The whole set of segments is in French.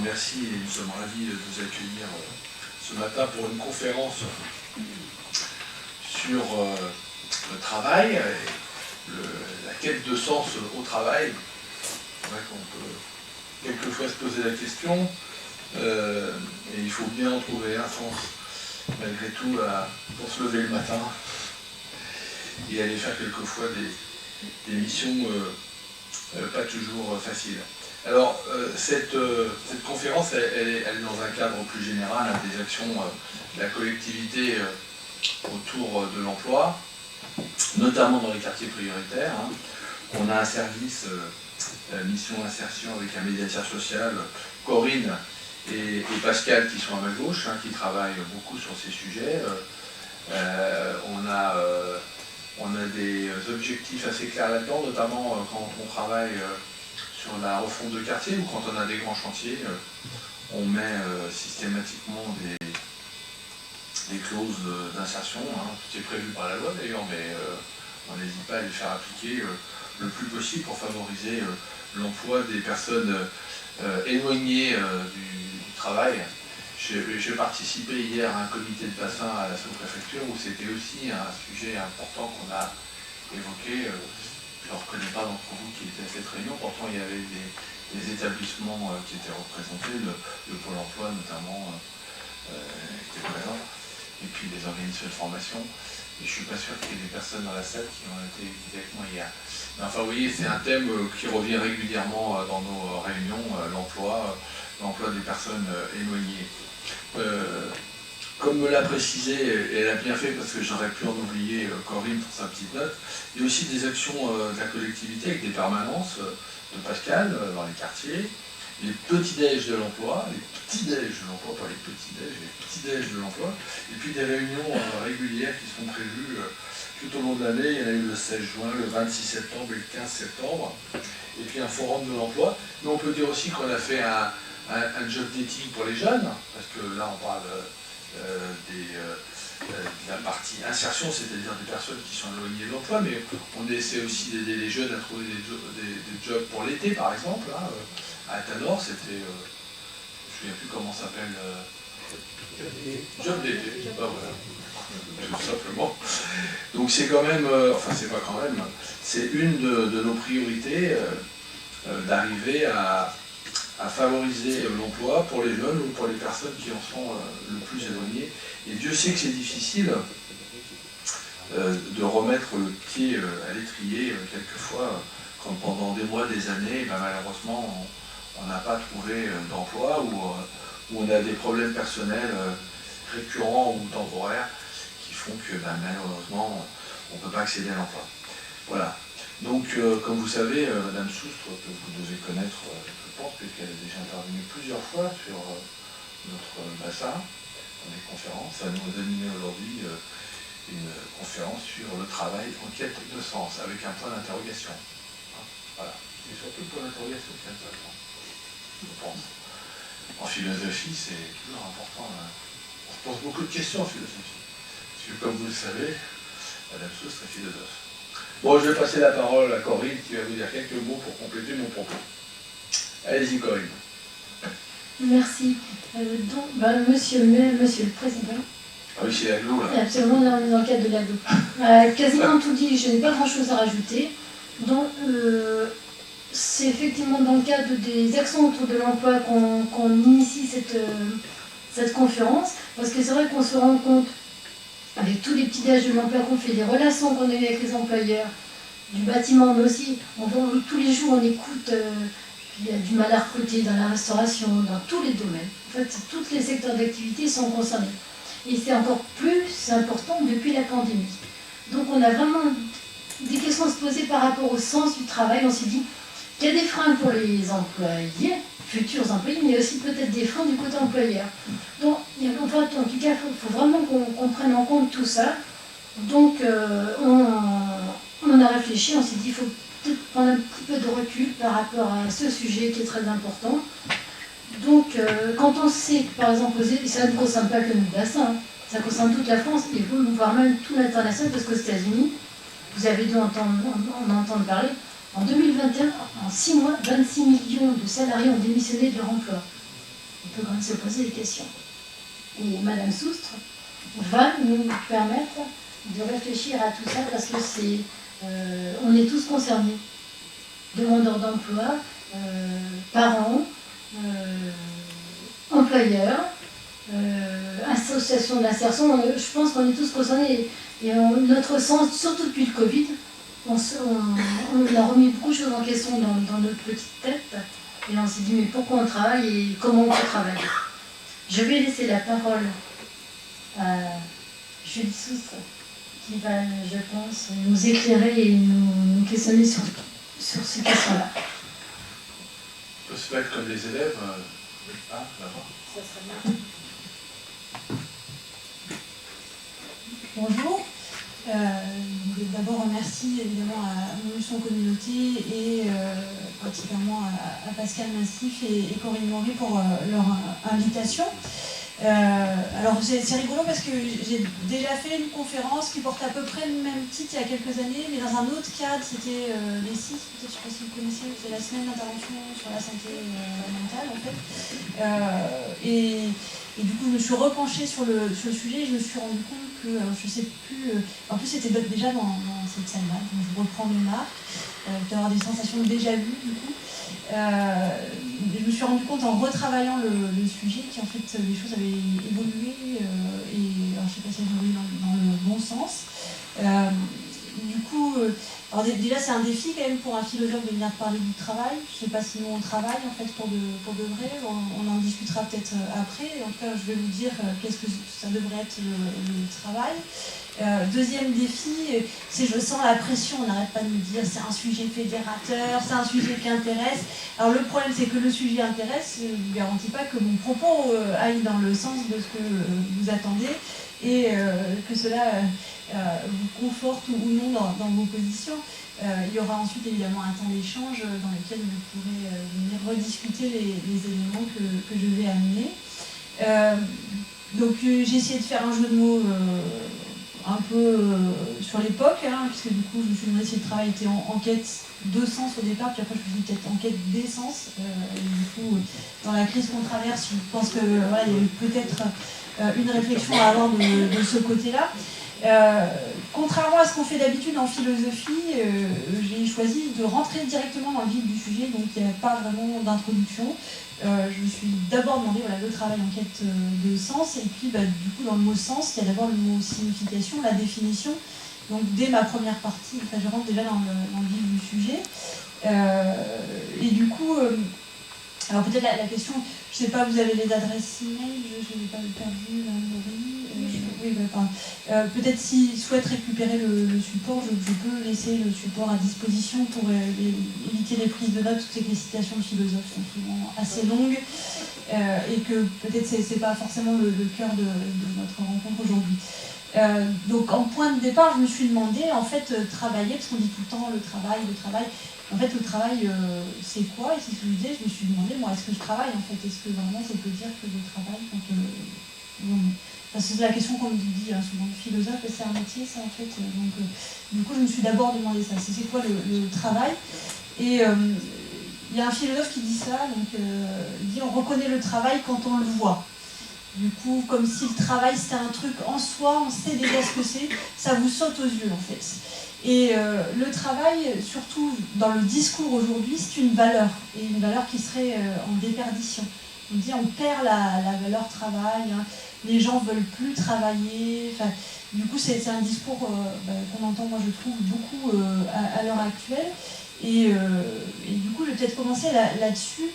remercie et nous sommes ravis de vous accueillir ce matin pour une conférence sur le travail, la quête de sens au travail. C'est vrai qu'on peut quelquefois se poser la question, et il faut bien en trouver un sens, malgré tout, pour se lever le matin et aller faire quelquefois des missions pas toujours faciles. Alors, cette conférence, elle est dans un cadre plus général, des actions de la collectivité autour de l'emploi, notamment dans les quartiers prioritaires. On a un service mission insertion avec un médiateur social, Corinne et Pascal, qui sont à ma gauche, qui travaillent beaucoup sur ces sujets. On a des objectifs assez clairs là-dedans, notamment quand on travaille sur la refonte de quartier ou quand on a des grands chantiers, on met systématiquement des clauses d'insertion. Tout est prévu par la loi d'ailleurs, mais on n'hésite pas à les faire appliquer le plus possible pour favoriser l'emploi des personnes éloignées du travail. J'ai participé hier à un comité de bassin à la sous-préfecture où c'était aussi un sujet important qu'on a évoqué. Je ne reconnais pas d'entre vous qui étaient à cette réunion, pourtant il y avait des établissements qui étaient représentés, le Pôle emploi notamment était présent, et puis des organismes de formation. Et je ne suis pas sûr qu'il y ait des personnes dans la salle qui ont été avec moi hier. Mais enfin, vous voyez, c'est un thème qui revient régulièrement dans nos réunions, l'emploi des personnes éloignées. Comme me l'a précisé, et elle a bien fait parce que j'aurais pu en oublier Corinne pour sa petite note, il y a aussi des actions de la collectivité avec des permanences de Pascal dans les quartiers, les petits-déj de l'emploi, les petits-déj de l'emploi, pas les petits-déj, les petits-déj de l'emploi, et puis des réunions régulières qui sont prévues tout au long de l'année. Il y en a eu le 16 juin, le 26 septembre et le 15 septembre, et puis un forum de l'emploi. Mais on peut dire aussi qu'on a fait un job dating pour les jeunes, parce que là on parle de la partie insertion, c'est-à-dire des personnes qui sont éloignées de l'emploi, mais on essaie aussi d'aider les jeunes à trouver des jobs pour l'été, par exemple. À Tanor, c'était, je ne me souviens plus comment ça s'appelle, job d'été, voilà, tout simplement. Donc c'est quand même, enfin c'est pas quand même, c'est une de nos priorités d'arriver à favoriser l'emploi pour les jeunes ou pour les personnes qui en sont le plus éloignées. Et Dieu sait que c'est difficile de remettre le pied à l'étrier quelquefois, quand pendant des mois, des années, malheureusement, on n'a pas trouvé d'emploi ou on a des problèmes personnels récurrents ou temporaires qui font que malheureusement, on ne peut pas accéder à l'emploi. Voilà. Donc, comme vous savez, Madame Soustre, que vous devez connaître, je pense, puisqu'elle est déjà intervenue plusieurs fois sur notre bassin, dans des conférences, elle nous a animé aujourd'hui une conférence sur le travail en quête de sens, avec un point d'interrogation. Voilà. C'est surtout le point d'interrogation qui est intéressant, je pense. En philosophie, c'est toujours important. On se pose beaucoup de questions en philosophie. Parce que, comme vous le savez, Madame Soustre est philosophe. Bon, je vais passer la parole à Corinne qui va vous dire quelques mots pour compléter mon propos. Allez-y, Corinne. Merci. Donc, monsieur le Président. Ah oui, c'est l'aglo, là. Absolument, on est dans le cadre de l'aglo. Quasiment tout dit, je n'ai pas grand-chose à rajouter. Donc, c'est effectivement dans le cadre des actions autour de l'emploi qu'on initie cette conférence, parce que c'est vrai qu'on se rend compte, avec tous les petits déj de l'emploi qu'on fait, les relations qu'on a eues avec les employeurs, du bâtiment, mais aussi, tous les jours on écoute qu'il y a du mal à recruter dans la restauration, dans tous les domaines. En fait, tous les secteurs d'activité sont concernés. Et c'est encore plus important depuis la pandémie. Donc on a vraiment des questions à se poser par rapport au sens du travail. On s'est dit qu'il y a des freins pour les employés, futurs employés, mais aussi peut-être des freins du côté employeur. Donc, en tout cas, il faut vraiment qu'on prenne en compte tout ça. Donc, on a réfléchi, on s'est dit qu'il faut peut-être prendre un petit peu de recul par rapport à ce sujet qui est très important. Donc, quand on sait que, par exemple, ça ne concerne pas que notre bassin, ça concerne toute la France, et voire même tout l'international, parce qu'aux États-Unis, vous avez dû en entendre parler, en 2021, en 6 mois, 26 millions de salariés ont démissionné de leur emploi. on peut quand même se poser des questions. Et Madame Soustre va nous permettre de réfléchir à tout ça parce que on est tous concernés. Demandeurs d'emploi, parents, employeurs, associations d'insertion. Je pense qu'on est tous concernés. Et notre sens, surtout depuis le Covid, on a remis beaucoup de choses en question dans notre petite tête. Et on s'est dit, mais pourquoi on travaille et comment on peut travailler? Je vais laisser la parole à Julie Soustre, qui va, je pense, nous éclairer et nous questionner sur ces questions-là. On peut se mettre comme les élèves. Là-bas. Ça serait bien. Bonjour. D'abord, merci évidemment à Motion Communauté et particulièrement à Pascal Massif et Corinne Maury pour leur invitation. Alors c'est rigolo parce que j'ai déjà fait une conférence qui porte à peu près le même titre il y a quelques années, mais dans un autre cadre, c'était les 6, peut-être, je ne sais pas si vous connaissez, c'est la semaine d'intervention sur la santé mentale en fait. Et du coup, je me suis repenchée sur le sujet et je me suis rendu compte que, je ne sais plus, en plus c'était déjà dans cette salle-là, donc je reprends mes marques, d'avoir des sensations de déjà-vu du coup. Je me suis rendu compte en retravaillant le sujet qu'en fait les choses avaient évolué et alors, je ne sais pas si elles ont évolué dans le bon sens. Du coup, alors déjà c'est un défi quand même pour un philosophe de venir parler du travail. Je ne sais pas si nous on travaille en fait pour de vrai, on en discutera peut-être après. En tout cas, je vais vous dire qu'est-ce que ça devrait être le travail. Deuxième défi, c'est je sens la pression, on n'arrête pas de me dire c'est un sujet fédérateur, c'est un sujet qui intéresse. Alors le problème c'est que le sujet intéresse, je ne vous garantis pas que mon propos aille dans le sens de ce que vous attendez et que cela vous conforte ou non dans vos positions. Il y aura ensuite évidemment un temps d'échange dans lequel vous pourrez venir rediscuter les éléments que je vais amener. Donc j'ai essayé de faire un jeu de mots un peu sur l'époque, puisque du coup je me suis demandé si le travail était en quête de sens au départ, puis après je me suis dit peut-être en quête d'essence. Du coup, dans la crise qu'on traverse, je pense que voilà, il y a eu peut-être une réflexion à avoir de ce côté-là. Contrairement à ce qu'on fait d'habitude en philosophie, j'ai choisi de rentrer directement dans le vif du sujet, donc il n'y a pas vraiment d'introduction. Je me suis d'abord demandé le travail en quête de sens, et puis du coup dans le mot sens, il y a d'abord le mot signification, la définition. Donc dès ma première partie, je rentre déjà dans le vif du sujet. Et du coup, alors peut-être la question, je ne sais pas, vous avez les adresses email, je n'ai pas perdu, oui, peut-être s'ils souhaitent récupérer le support, je peux laisser le support à disposition pour éviter les prises de notes, toutes ces citations de philosophes sont souvent assez longues et que peut-être c'est pas forcément le cœur de notre rencontre aujourd'hui. Donc en point de départ, je me suis demandé en fait travailler, parce qu'on dit tout le temps le travail. En fait, le travail, c'est quoi? Et c'est ce que je disais, je me suis demandé, moi, est-ce que je travaille en fait? Est-ce que vraiment ça peut dire que je travaille quand c'est la question qu'on me dit souvent, le philosophe, c'est un métier, ça en fait. Donc, du coup, je me suis d'abord demandé ça, c'est quoi le travail? Et il y a un philosophe qui dit ça, donc il dit on reconnaît le travail quand on le voit. Du coup, comme si le travail c'était un truc en soi, on sait déjà ce que c'est, ça vous saute aux yeux en fait. Et le travail, surtout dans le discours aujourd'hui, c'est une valeur, et une valeur qui serait en déperdition. On dit on perd la valeur travail, les gens ne veulent plus travailler. Du coup, c'est un discours qu'on entend, moi je trouve, beaucoup à l'heure actuelle. Et du coup, je vais peut-être commencer là-dessus.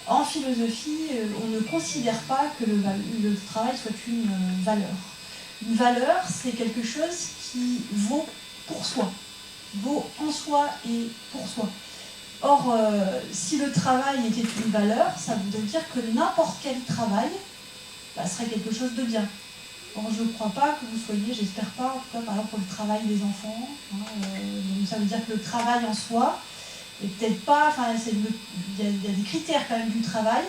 En philosophie, on ne considère pas que le travail soit une valeur. Une valeur, c'est quelque chose qui vaut pour soi, vaut en soi et pour soi. Or, si le travail était une valeur, ça voudrait dire que n'importe quel travail serait quelque chose de bien. Or, je ne crois pas que vous soyez, j'espère pas, en tout cas par exemple pour le travail des enfants. Donc ça veut dire que le travail en soi, et peut-être pas, il y a des critères quand même du travail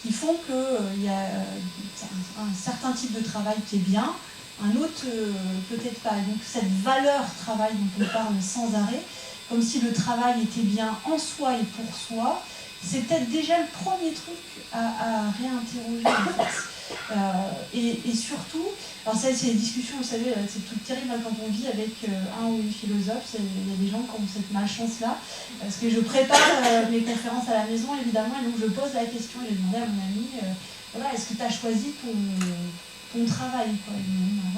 qui font qu'il y a un certain type de travail qui est bien, un autre peut-être pas. Donc cette valeur travail dont on parle sans arrêt, comme si le travail était bien en soi et pour soi, c'est peut-être déjà le premier truc à réinterroger en fait. Et surtout, alors ça c'est des discussions, vous savez, c'est tout terrible quand on vit avec un ou une philosophe, il y a des gens qui ont cette malchance-là, parce que je prépare mes conférences à la maison évidemment, et donc je pose la question, j'ai demandé à mon ami, voilà, est-ce que tu as choisi ton travail quoi.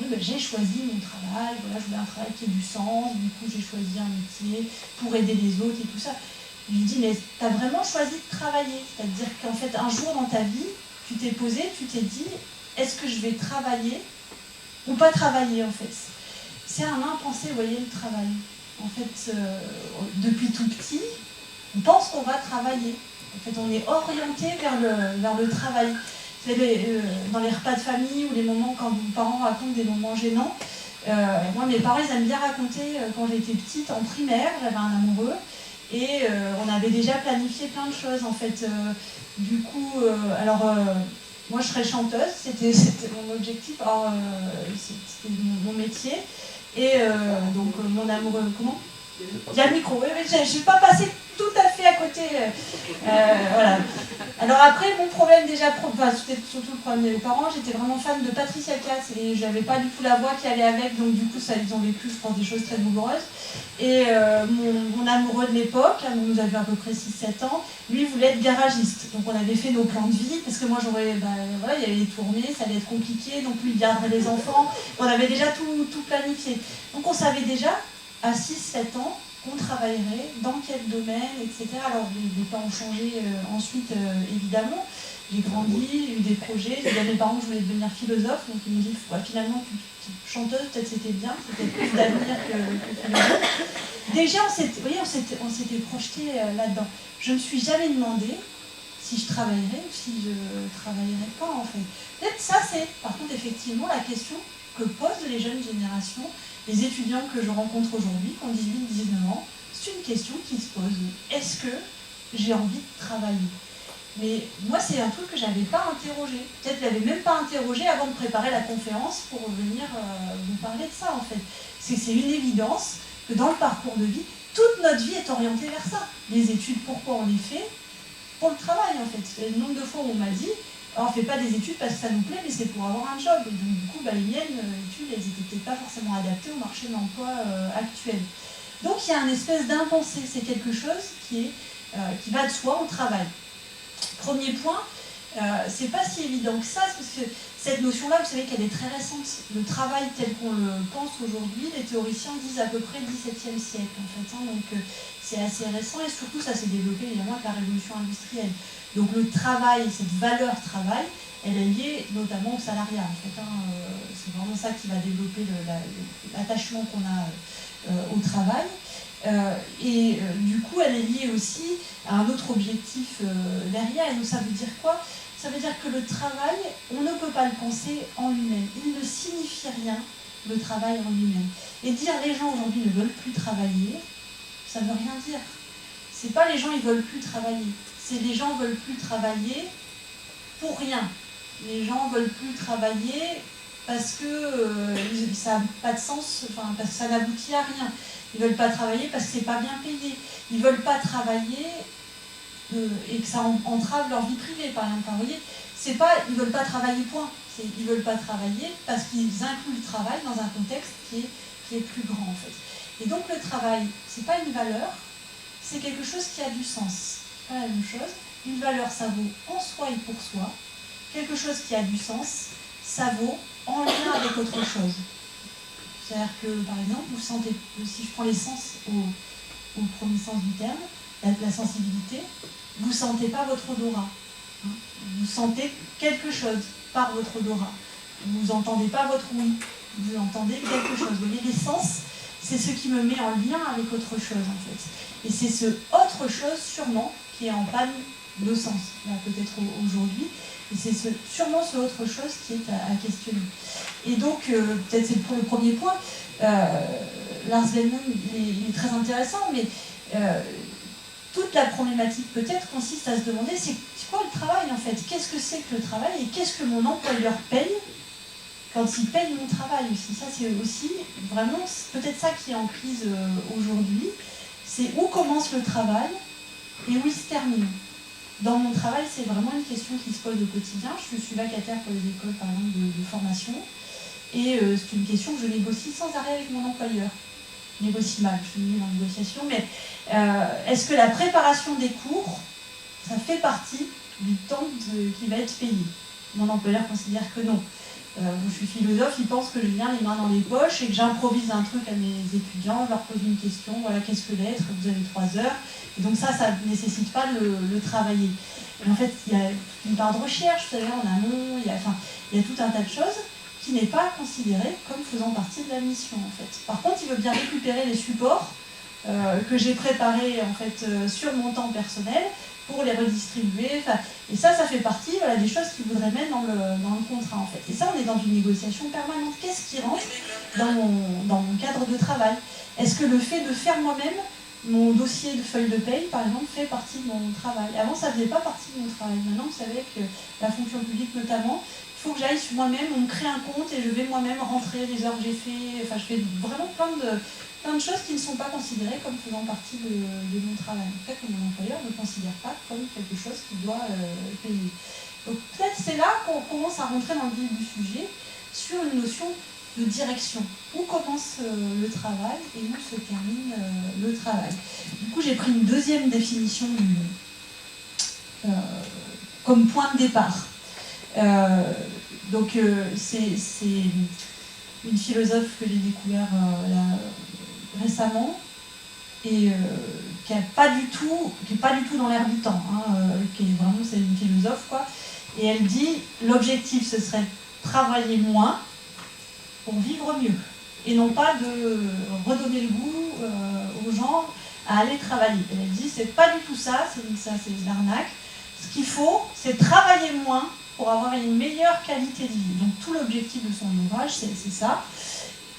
Oui, ben, j'ai choisi mon travail, voilà, je voulais un travail qui ait du sens, du coup j'ai choisi un métier pour aider les autres et tout ça. Je lui dis, mais tu as vraiment choisi de travailler, c'est-à-dire qu'en fait un jour dans ta vie, tu t'es posé, tu t'es dit, est-ce que je vais travailler ou pas travailler en fait. C'est un impensé, vous voyez, le travail. En fait, depuis tout petit, on pense qu'on va travailler. En fait, on est orienté vers le travail. Vous savez, dans les repas de famille ou les moments quand vos parents racontent des moments gênants, moi, mes parents, ils aiment bien raconter, quand j'étais petite, en primaire, j'avais un amoureux, et on avait déjà planifié plein de choses, en fait. Du coup, moi, je serais chanteuse, c'était mon objectif, c'était mon métier. Et donc, mon amoureux, comment ? Il y a le micro, oui, mais je ne suis pas passée tout à fait à côté. Voilà. Alors après, mon problème déjà, c'était surtout le problème de mes parents, j'étais vraiment fan de Patricia Cass et je n'avais pas du tout la voix qui allait avec, donc du coup, ça, ils ont vécu, je pense, des choses très douloureuses. Et mon amoureux de l'époque, nous avions à peu près 6-7 ans, lui voulait être garagiste. Donc on avait fait nos plans de vie, parce que moi j'aurais, voilà, il y avait les tournées, ça allait être compliqué, donc lui il garderait les enfants. On avait déjà tout planifié. Donc on savait déjà, à 6-7 ans, qu'on travaillerait, dans quel domaine, etc. Alors les plans ont changé ensuite, évidemment. J'ai grandi, j'ai eu des projets, j'ai dit à mes parents que je voulais devenir philosophe, donc ils me disent finalement chanteuse, peut-être c'était bien, c'était plus d'avenir que philosophe. Déjà on s'était projeté là-dedans. Je ne me suis jamais demandé si je travaillerais ou si je ne travaillerais pas en fait. Peut-être ça c'est par contre effectivement la question que posent les jeunes générations, les étudiants que je rencontre aujourd'hui, qui ont 18-19 ans, c'est une question qui se pose. Est-ce que j'ai envie de travailler ? Mais moi, c'est un truc que je n'avais pas interrogé. Peut-être que je ne l'avais même pas interrogé avant de préparer la conférence pour venir vous parler de ça, en fait. C'est une évidence que dans le parcours de vie, toute notre vie est orientée vers ça. Les études, pourquoi on les fait ? Pour le travail, en fait. Le nombre de fois où on m'a dit, on ne fait pas des études parce que ça nous plaît, mais c'est pour avoir un job. Et donc, du coup, les miennes études, elles n'étaient peut-être pas forcément adaptées au marché de l'emploi actuel. Donc, il y a une espèce d'impensé. C'est quelque chose qui va de soi au travail. Premier point, c'est pas si évident que ça, parce que cette notion-là, vous savez qu'elle est très récente. Le travail tel qu'on le pense aujourd'hui, les théoriciens disent à peu près 17e siècle, en fait. Donc c'est assez récent, et surtout ça s'est développé évidemment avec la révolution industrielle. Donc le travail, cette valeur travail, elle est liée notamment au salariat, en fait. C'est vraiment ça qui va développer l'attachement qu'on a au travail. Du coup, elle est liée aussi à un autre objectif derrière. Et donc, ça veut dire quoi ? Ça veut dire que le travail, on ne peut pas le penser en lui-même. Il ne signifie rien, le travail en lui-même. Et dire les gens aujourd'hui ne veulent plus travailler, ça ne veut rien dire. C'est pas les gens ils veulent plus travailler. C'est les gens veulent plus travailler pour rien. Les gens veulent plus travailler parce que ça n'a pas de sens, parce que ça n'aboutit à rien. Ils ne veulent pas travailler parce que c'est pas bien payé. Ils ne veulent pas travailler et que ça entrave leur vie privée, par exemple. Vous voyez, c'est pas, ils ne veulent pas travailler, point. Ils ne veulent pas travailler parce qu'ils incluent le travail dans un contexte qui est plus grand, en fait. Et donc le travail, c'est pas une valeur, c'est quelque chose qui a du sens. C'est pas la même chose. Une valeur, ça vaut en soi et pour soi. Quelque chose qui a du sens, ça vaut en lien avec autre chose. C'est-à-dire que, par exemple, vous sentez, si je prends les sens au premier sens du terme, la sensibilité, vous ne sentez pas votre odorat. Vous sentez quelque chose par votre odorat. Vous n'entendez pas votre ouïe. Vous entendez quelque chose. Vous voyez, les sens, c'est ce qui me met en lien avec autre chose, en fait. Et c'est ce autre chose, sûrement, qui est en panne de sens, là, peut-être aujourd'hui. Et c'est sûrement ce autre chose qui est à questionner. Et donc, peut-être c'est le premier point. Lars Lehmann, il est très intéressant, mais toute la problématique peut-être consiste à se demander c'est quoi le travail en fait ? Qu'est-ce que c'est que le travail et qu'est-ce que mon employeur paye quand il paye mon travail aussi ? Ça, c'est aussi vraiment peut-être ça qui est en crise aujourd'hui. C'est où commence le travail et où il se termine. Dans mon travail, c'est vraiment une question qui se pose au quotidien. Je suis vacataire pour les écoles, par exemple, de formation. Et c'est une question que je négocie sans arrêt avec mon employeur. Je négocie mal, je suis nulle en négociation, mais est-ce que la préparation des cours, ça fait partie du temps qui va être payé? Mon employeur considère que non. Je suis philosophe, il pense que je viens les mains dans les poches et que j'improvise un truc à mes étudiants, je leur pose une question, voilà, qu'est-ce que l'être? Vous avez 3 heures. Et donc ça ne nécessite pas de le travailler. Et en fait, il y a une part de recherche, vous savez, en amont, il y a tout un tas de choses qui n'est pas considéré comme faisant partie de la mission, en fait. Par contre, il veut bien récupérer les supports que j'ai préparés, en fait, sur mon temps personnel, pour les redistribuer, et ça fait partie des choses qu'il voudrait mettre dans le contrat en fait. Et ça, on est dans une négociation permanente. Qu'est-ce qui rentre dans mon cadre de travail? Est-ce que le fait de faire moi-même mon dossier de feuille de paye, par exemple, fait partie de mon travail? Avant, ça ne faisait pas partie de mon travail. Maintenant, vous savez que la fonction publique notamment, il faut que j'aille sur moi-même, on me crée un compte et je vais moi-même rentrer les heures que j'ai fait. Enfin, je fais vraiment plein de choses qui ne sont pas considérées comme faisant partie de mon travail. En fait, mon employeur ne considère pas comme quelque chose qu'il doit payer. Donc peut-être c'est là qu'on commence à rentrer dans le vif du sujet sur une notion de direction. Où commence le travail et où se termine le travail. Du coup, j'ai pris une deuxième définition comme point de départ. C'est une philosophe que j'ai découvert récemment et qui n'est pas du tout dans l'air du temps, c'est une philosophe quoi. Et elle dit l'objectif ce serait travailler moins pour vivre mieux et non pas de redonner le goût aux gens à aller travailler. Elle dit c'est pas du tout ça, c'est de l'arnaque. Ce qu'il faut, c'est travailler moins pour avoir une meilleure qualité de vie. Donc tout l'objectif de son ouvrage, c'est ça.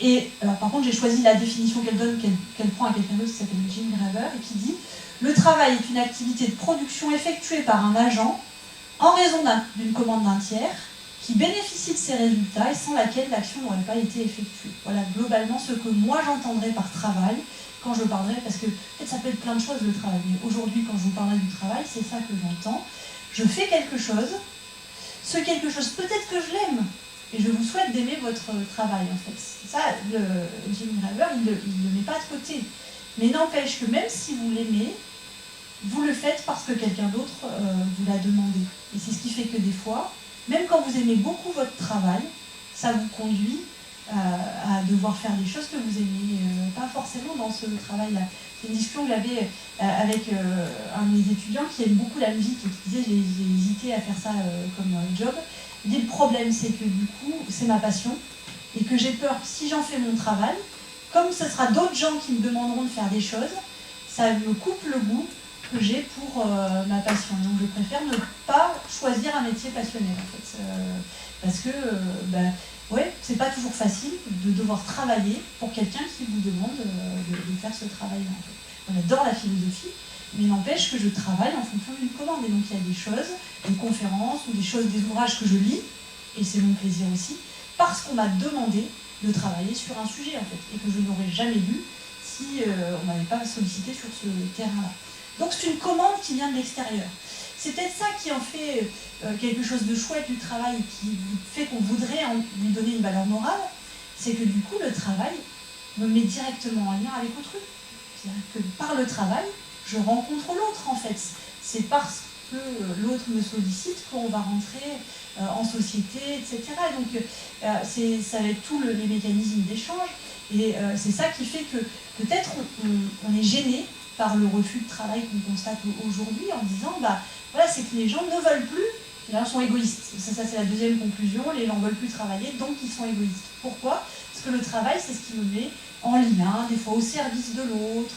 Et par contre, j'ai choisi la définition qu'elle donne, qu'elle prend à quelqu'un d'autre qui s'appelle Jim Graver, et qui dit « Le travail est une activité de production effectuée par un agent en raison d'une commande d'un tiers qui bénéficie de ses résultats et sans laquelle l'action n'aurait pas été effectuée. » Voilà globalement ce que moi j'entendrais par travail quand je parlerai, parce que en fait, ça peut être plein de choses le travail, mais aujourd'hui quand je vous parlerai du travail, c'est ça que j'entends. Je fais quelque chose, ce quelque chose peut-être que je l'aime, et je vous souhaite d'aimer votre travail, en fait. Ça, Jim Graver, il ne le met pas de côté. Mais n'empêche que même si vous l'aimez, vous le faites parce que quelqu'un d'autre vous l'a demandé. Et c'est ce qui fait que des fois, même quand vous aimez beaucoup votre travail, ça vous conduit à devoir faire des choses que vous aimez pas forcément dans ce travail-là. C'est une discussion que j'avais avec un de mes étudiants qui aime beaucoup la musique et qui disait j'ai hésité à faire ça comme job. Il dit le problème c'est que du coup c'est ma passion et que j'ai peur que si j'en fais mon travail, comme ce sera d'autres gens qui me demanderont de faire des choses, ça me coupe le goût que j'ai pour ma passion. Donc je préfère ne pas choisir un métier passionnel en fait. Parce que c'est pas toujours facile de devoir travailler pour quelqu'un qui vous demande de faire ce travail-là. En fait. On adore la philosophie, mais n'empêche que je travaille en fonction d'une commande. Et donc il y a des choses, des conférences ou des choses, des ouvrages que je lis, et c'est mon plaisir aussi, parce qu'on m'a demandé de travailler sur un sujet en fait, et que je n'aurais jamais lu si on m'avait pas sollicité sur ce terrain-là. Donc c'est une commande qui vient de l'extérieur. C'est peut-être ça qui en fait quelque chose de chouette du travail, qui fait qu'on voudrait lui donner une valeur morale, c'est que du coup le travail me met directement en lien avec autrui. C'est-à-dire que par le travail, je rencontre l'autre en fait. C'est parce que l'autre me sollicite qu'on va rentrer en société, etc. Et donc ça va être tous les mécanismes d'échange, et c'est ça qui fait que peut-être on est gêné par le refus de travail qu'on constate aujourd'hui en disant voilà, c'est que les gens ne veulent plus, ils sont égoïstes. Ça c'est la deuxième conclusion, les gens ne veulent plus travailler, donc ils sont égoïstes. Pourquoi? Parce que le travail, c'est ce qui me met en lien, des fois au service de l'autre,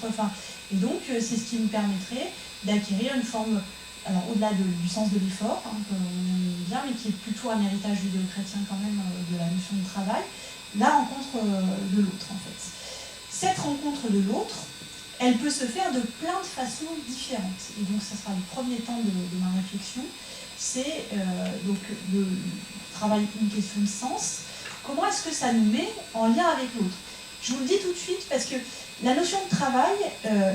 et donc c'est ce qui me permettrait d'acquérir une forme, alors au-delà du sens de l'effort, qu'on aime bien, mais qui est plutôt un héritage judéo-chrétien quand même de la notion de travail, la rencontre de l'autre en fait. Cette rencontre de l'autre, elle peut se faire de plein de façons différentes. Et donc, ça sera le premier temps de ma réflexion. C'est donc le travail, une question de sens. Comment est-ce que ça nous met en lien avec l'autre? Je vous le dis tout de suite parce que la notion de travail,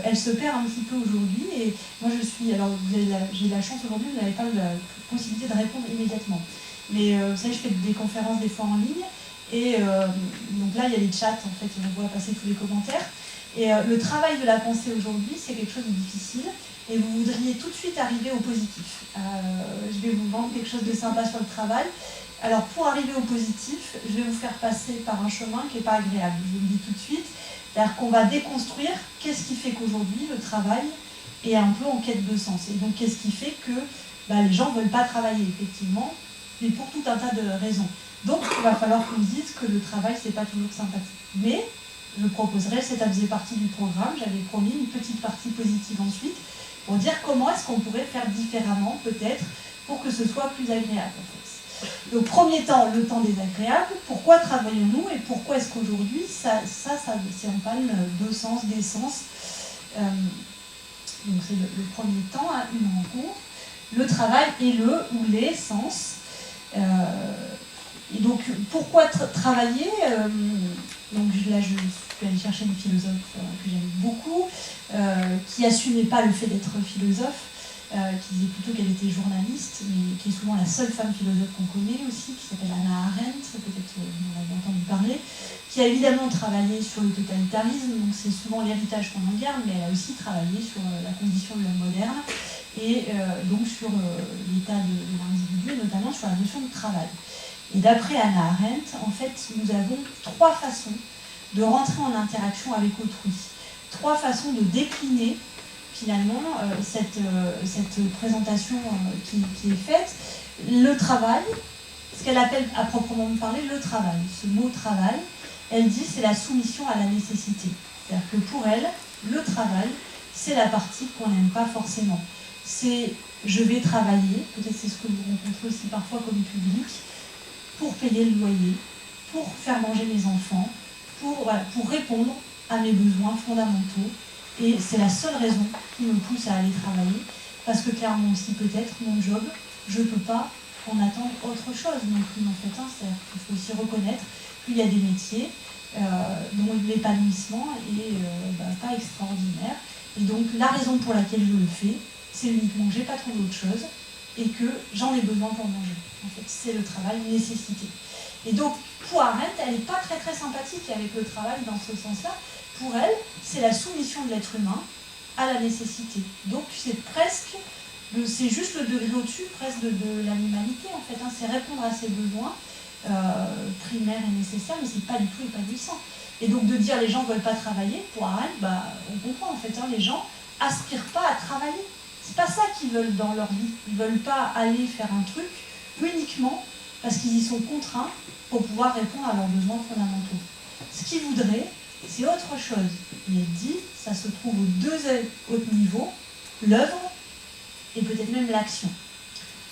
elle se perd un petit peu aujourd'hui. Et moi, j'ai la chance aujourd'hui, vous n'avez pas la possibilité de répondre immédiatement. Mais vous savez, je fais des conférences des fois en ligne. Et donc là, il y a les chats, en fait, on voit passer tous les commentaires. Et le travail de la pensée aujourd'hui, c'est quelque chose de difficile. Et vous voudriez tout de suite arriver au positif. Je vais vous vendre quelque chose de sympa sur le travail. Alors, pour arriver au positif, je vais vous faire passer par un chemin qui n'est pas agréable. Je vous le dis tout de suite. C'est-à-dire qu'on va déconstruire qu'est-ce qui fait qu'aujourd'hui, le travail est un peu en quête de sens. Et donc, qu'est-ce qui fait que les gens ne veulent pas travailler, effectivement, mais pour tout un tas de raisons. Donc, il va falloir qu'on dise que le travail, c'est pas toujours sympathique. Mais, je proposerai, ça faisait partie du programme, j'avais promis une petite partie positive ensuite, pour dire comment est-ce qu'on pourrait faire différemment, peut-être, pour que ce soit plus agréable, en fait. Donc, premier temps, le temps désagréable. Pourquoi travaillons-nous et pourquoi est-ce qu'aujourd'hui, ça c'est en panne de sens, d'essence. Donc, c'est le premier temps, hein, une rencontre. Le travail et le ou les sens. Et donc, pourquoi travailler donc là, je suis allée chercher une philosophe que j'aime beaucoup, qui assumait pas le fait d'être philosophe, qui disait plutôt qu'elle était journaliste, mais qui est souvent la seule femme philosophe qu'on connaît aussi, qui s'appelle Hannah Arendt, peut-être vous en avez entendu parler, qui a évidemment travaillé sur le totalitarisme, donc c'est souvent l'héritage qu'on en garde, mais elle a aussi travaillé sur la condition de l'homme moderne, et donc sur l'état de l'individu, et notamment sur la notion de travail. Et d'après Hannah Arendt, en fait, nous avons 3 façons de rentrer en interaction avec autrui. 3 façons de décliner, finalement, cette présentation qui est faite. Le travail, ce qu'elle appelle à proprement parler le travail. Ce mot travail, elle dit c'est la soumission à la nécessité. C'est-à-dire que pour elle, le travail, c'est la partie qu'on n'aime pas forcément. C'est je vais travailler, peut-être c'est ce que vous rencontrez aussi parfois comme public, pour payer le loyer, pour faire manger mes enfants, pour répondre à mes besoins fondamentaux. Et c'est la seule raison qui me pousse à aller travailler, parce que clairement aussi peut-être mon job, je ne peux pas en attendre autre chose non plus en fait. C'est-à-dire qu'il faut aussi reconnaître qu'il y a des métiers dont l'épanouissement est pas extraordinaire. Et donc la raison pour laquelle je le fais, c'est uniquement que j'ai pas trouvé autre chose et que j'en ai besoin pour manger. En fait, c'est le travail, nécessité. Et donc, pour Arendt, elle n'est pas très très sympathique avec le travail dans ce sens-là. Pour elle, c'est la soumission de l'être humain à la nécessité. Donc, c'est juste le degré au-dessus, presque de l'animalité, en fait. C'est répondre à ses besoins primaires et nécessaires, mais c'est pas du tout épanouissant. Et donc, de dire les gens ne veulent pas travailler, pour Arendt, on comprend, en fait. Les gens aspirent pas à travailler. C'est pas ça qu'ils veulent dans leur vie. Ils veulent pas aller faire un truc uniquement parce qu'ils y sont contraints pour pouvoir répondre à leurs besoins fondamentaux. Ce qu'ils voudraient, c'est autre chose. Et elle dit, ça se trouve aux 2 autres niveaux, l'œuvre et peut-être même l'action.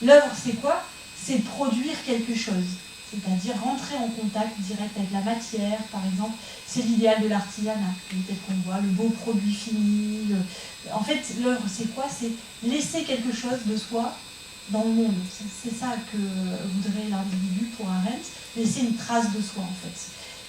L'œuvre, c'est quoi? C'est produire quelque chose. C'est-à-dire rentrer en contact direct avec la matière, par exemple. C'est l'idéal de l'artisanat, peut-être qu'on voit, le beau produit fini. En fait, l'œuvre, c'est quoi? C'est laisser quelque chose de soi dans le monde. C'est ça que voudrait l'individu pour Arendt, laisser une trace de soi, en fait.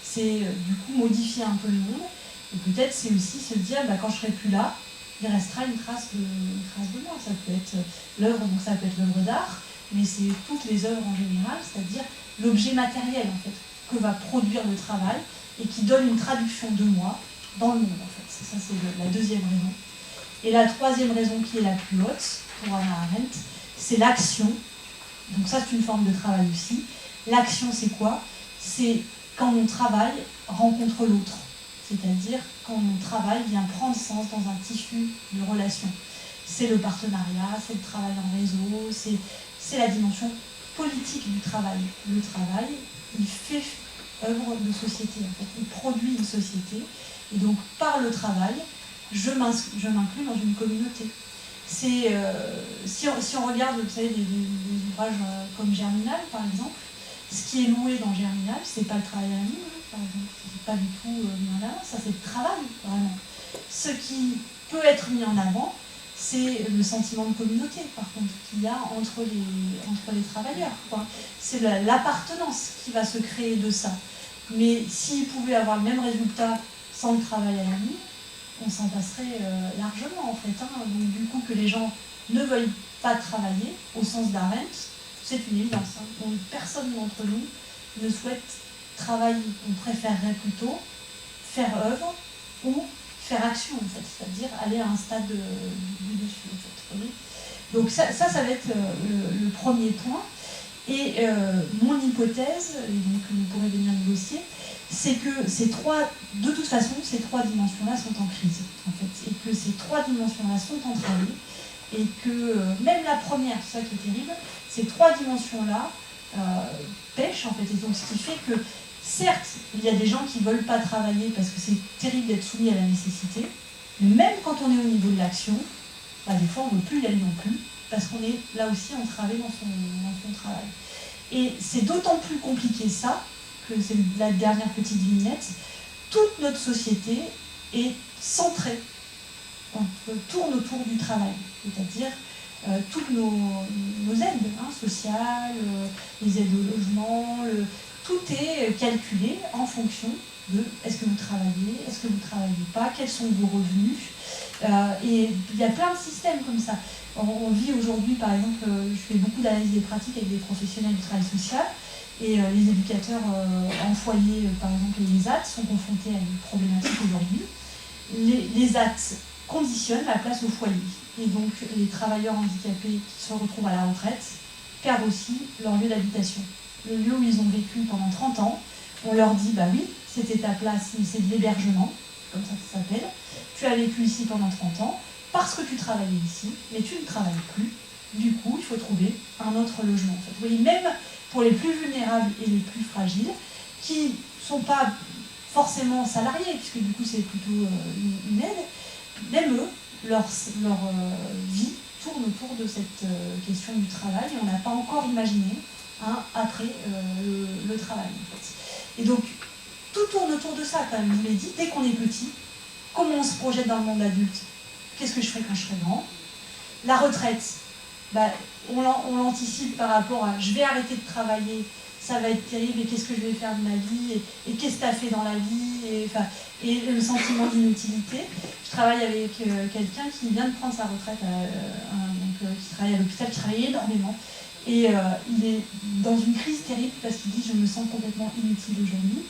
C'est du coup modifier un peu le monde. Et peut-être c'est aussi se dire, quand je serai plus là, il restera une trace de moi. Ça peut être l'œuvre, donc ça peut être l'œuvre d'art, mais c'est toutes les œuvres en général, c'est-à-dire l'objet matériel en fait, que va produire le travail et qui donne une traduction de moi dans le monde en fait. Ça c'est la deuxième raison. Et la troisième raison qui est la plus haute pour Hannah Arendt, c'est l'action. Donc ça c'est une forme de travail aussi. L'action c'est quoi? C'est quand mon travail rencontre l'autre. C'est-à-dire quand mon travail vient prendre sens dans un tissu de relations. C'est le partenariat, c'est le travail en réseau, c'est la dimension politique du travail. Le travail, il fait œuvre de société, en fait. Il produit une société. Et donc, par le travail, je m'inclus dans une communauté. Si on regarde, vous savez, des ouvrages comme Germinal, par exemple, ce qui est loué dans Germinal, c'est pas le travail à la mine, par exemple. C'est pas du tout mis en avant, ça c'est le travail, vraiment. Ce qui peut être mis en avant, c'est le sentiment de communauté, par contre, qu'il y a entre les travailleurs, quoi. C'est l'appartenance qui va se créer de ça. Mais s'ils pouvaient avoir le même résultat sans le travail à la nuit, on s'en passerait largement en fait. Donc du coup que les gens ne veuillent pas travailler au sens d'Arendt, c'est une évidence. Donc, personne d'entre nous ne souhaite travailler. On préférerait plutôt faire œuvre ou faire action en fait, c'est-à-dire aller à un stade du dessus en fait. Donc ça va être le premier point. Et mon hypothèse, et donc vous pourrez venir négocier, c'est que de toute façon, ces trois dimensions-là sont en crise, en fait, et que ces trois dimensions-là sont entravées, et que même la première, c'est ça qui est terrible, ces trois dimensions-là pêchent, en fait, et donc ce qui fait que, certes, il y a des gens qui ne veulent pas travailler parce que c'est terrible d'être soumis à la nécessité, mais même quand on est au niveau de l'action, des fois on ne veut plus y aller non plus, parce qu'on est là aussi entravé dans son travail. Et c'est d'autant plus compliqué ça, que c'est la dernière petite vignette, toute notre société est centrée, tourne autour du travail, c'est-à-dire toutes nos aides sociales, les aides au logement, tout est calculé en fonction de est-ce que vous travaillez, est-ce que vous ne travaillez pas, quels sont vos revenus. Et il y a plein de systèmes comme ça. On vit aujourd'hui, par exemple, je fais beaucoup d'analyses des pratiques avec des professionnels du travail social, et les éducateurs en foyer, par exemple, et les AT sont confrontés à une problématique aujourd'hui. Les AT conditionnent la place au foyer. Et donc, les travailleurs handicapés qui se retrouvent à la retraite perdent aussi leur lieu d'habitation. Le lieu où ils ont vécu pendant 30 ans, on leur dit, bah oui, c'était ta place, mais c'est de l'hébergement, comme ça s'appelle. Tu as vécu ici pendant 30 ans, parce que tu travaillais ici, mais tu ne travailles plus. Du coup, il faut trouver un autre logement. En fait. Vous voyez, même pour les plus vulnérables et les plus fragiles, qui ne sont pas forcément salariés, puisque du coup c'est plutôt une aide, même eux, leur vie tourne autour de cette question du travail, et on n'a pas encore imaginé après le travail. En fait. Et donc, tout tourne autour de ça, quand même, je vous l'ai dit, dès qu'on est petit, comment on se projette dans le monde adulte? Qu'est-ce que je ferai quand je serai grand? La retraite, on l'anticipe par rapport à je vais arrêter de travailler, ça va être terrible, et qu'est-ce que je vais faire de ma vie, et qu'est-ce que tu as fait dans la vie, et le sentiment d'inutilité. Je travaille avec quelqu'un qui vient de prendre sa retraite, qui travaille à l'hôpital, qui travaille énormément, et il est dans une crise terrible parce qu'il dit je me sens complètement inutile aujourd'hui.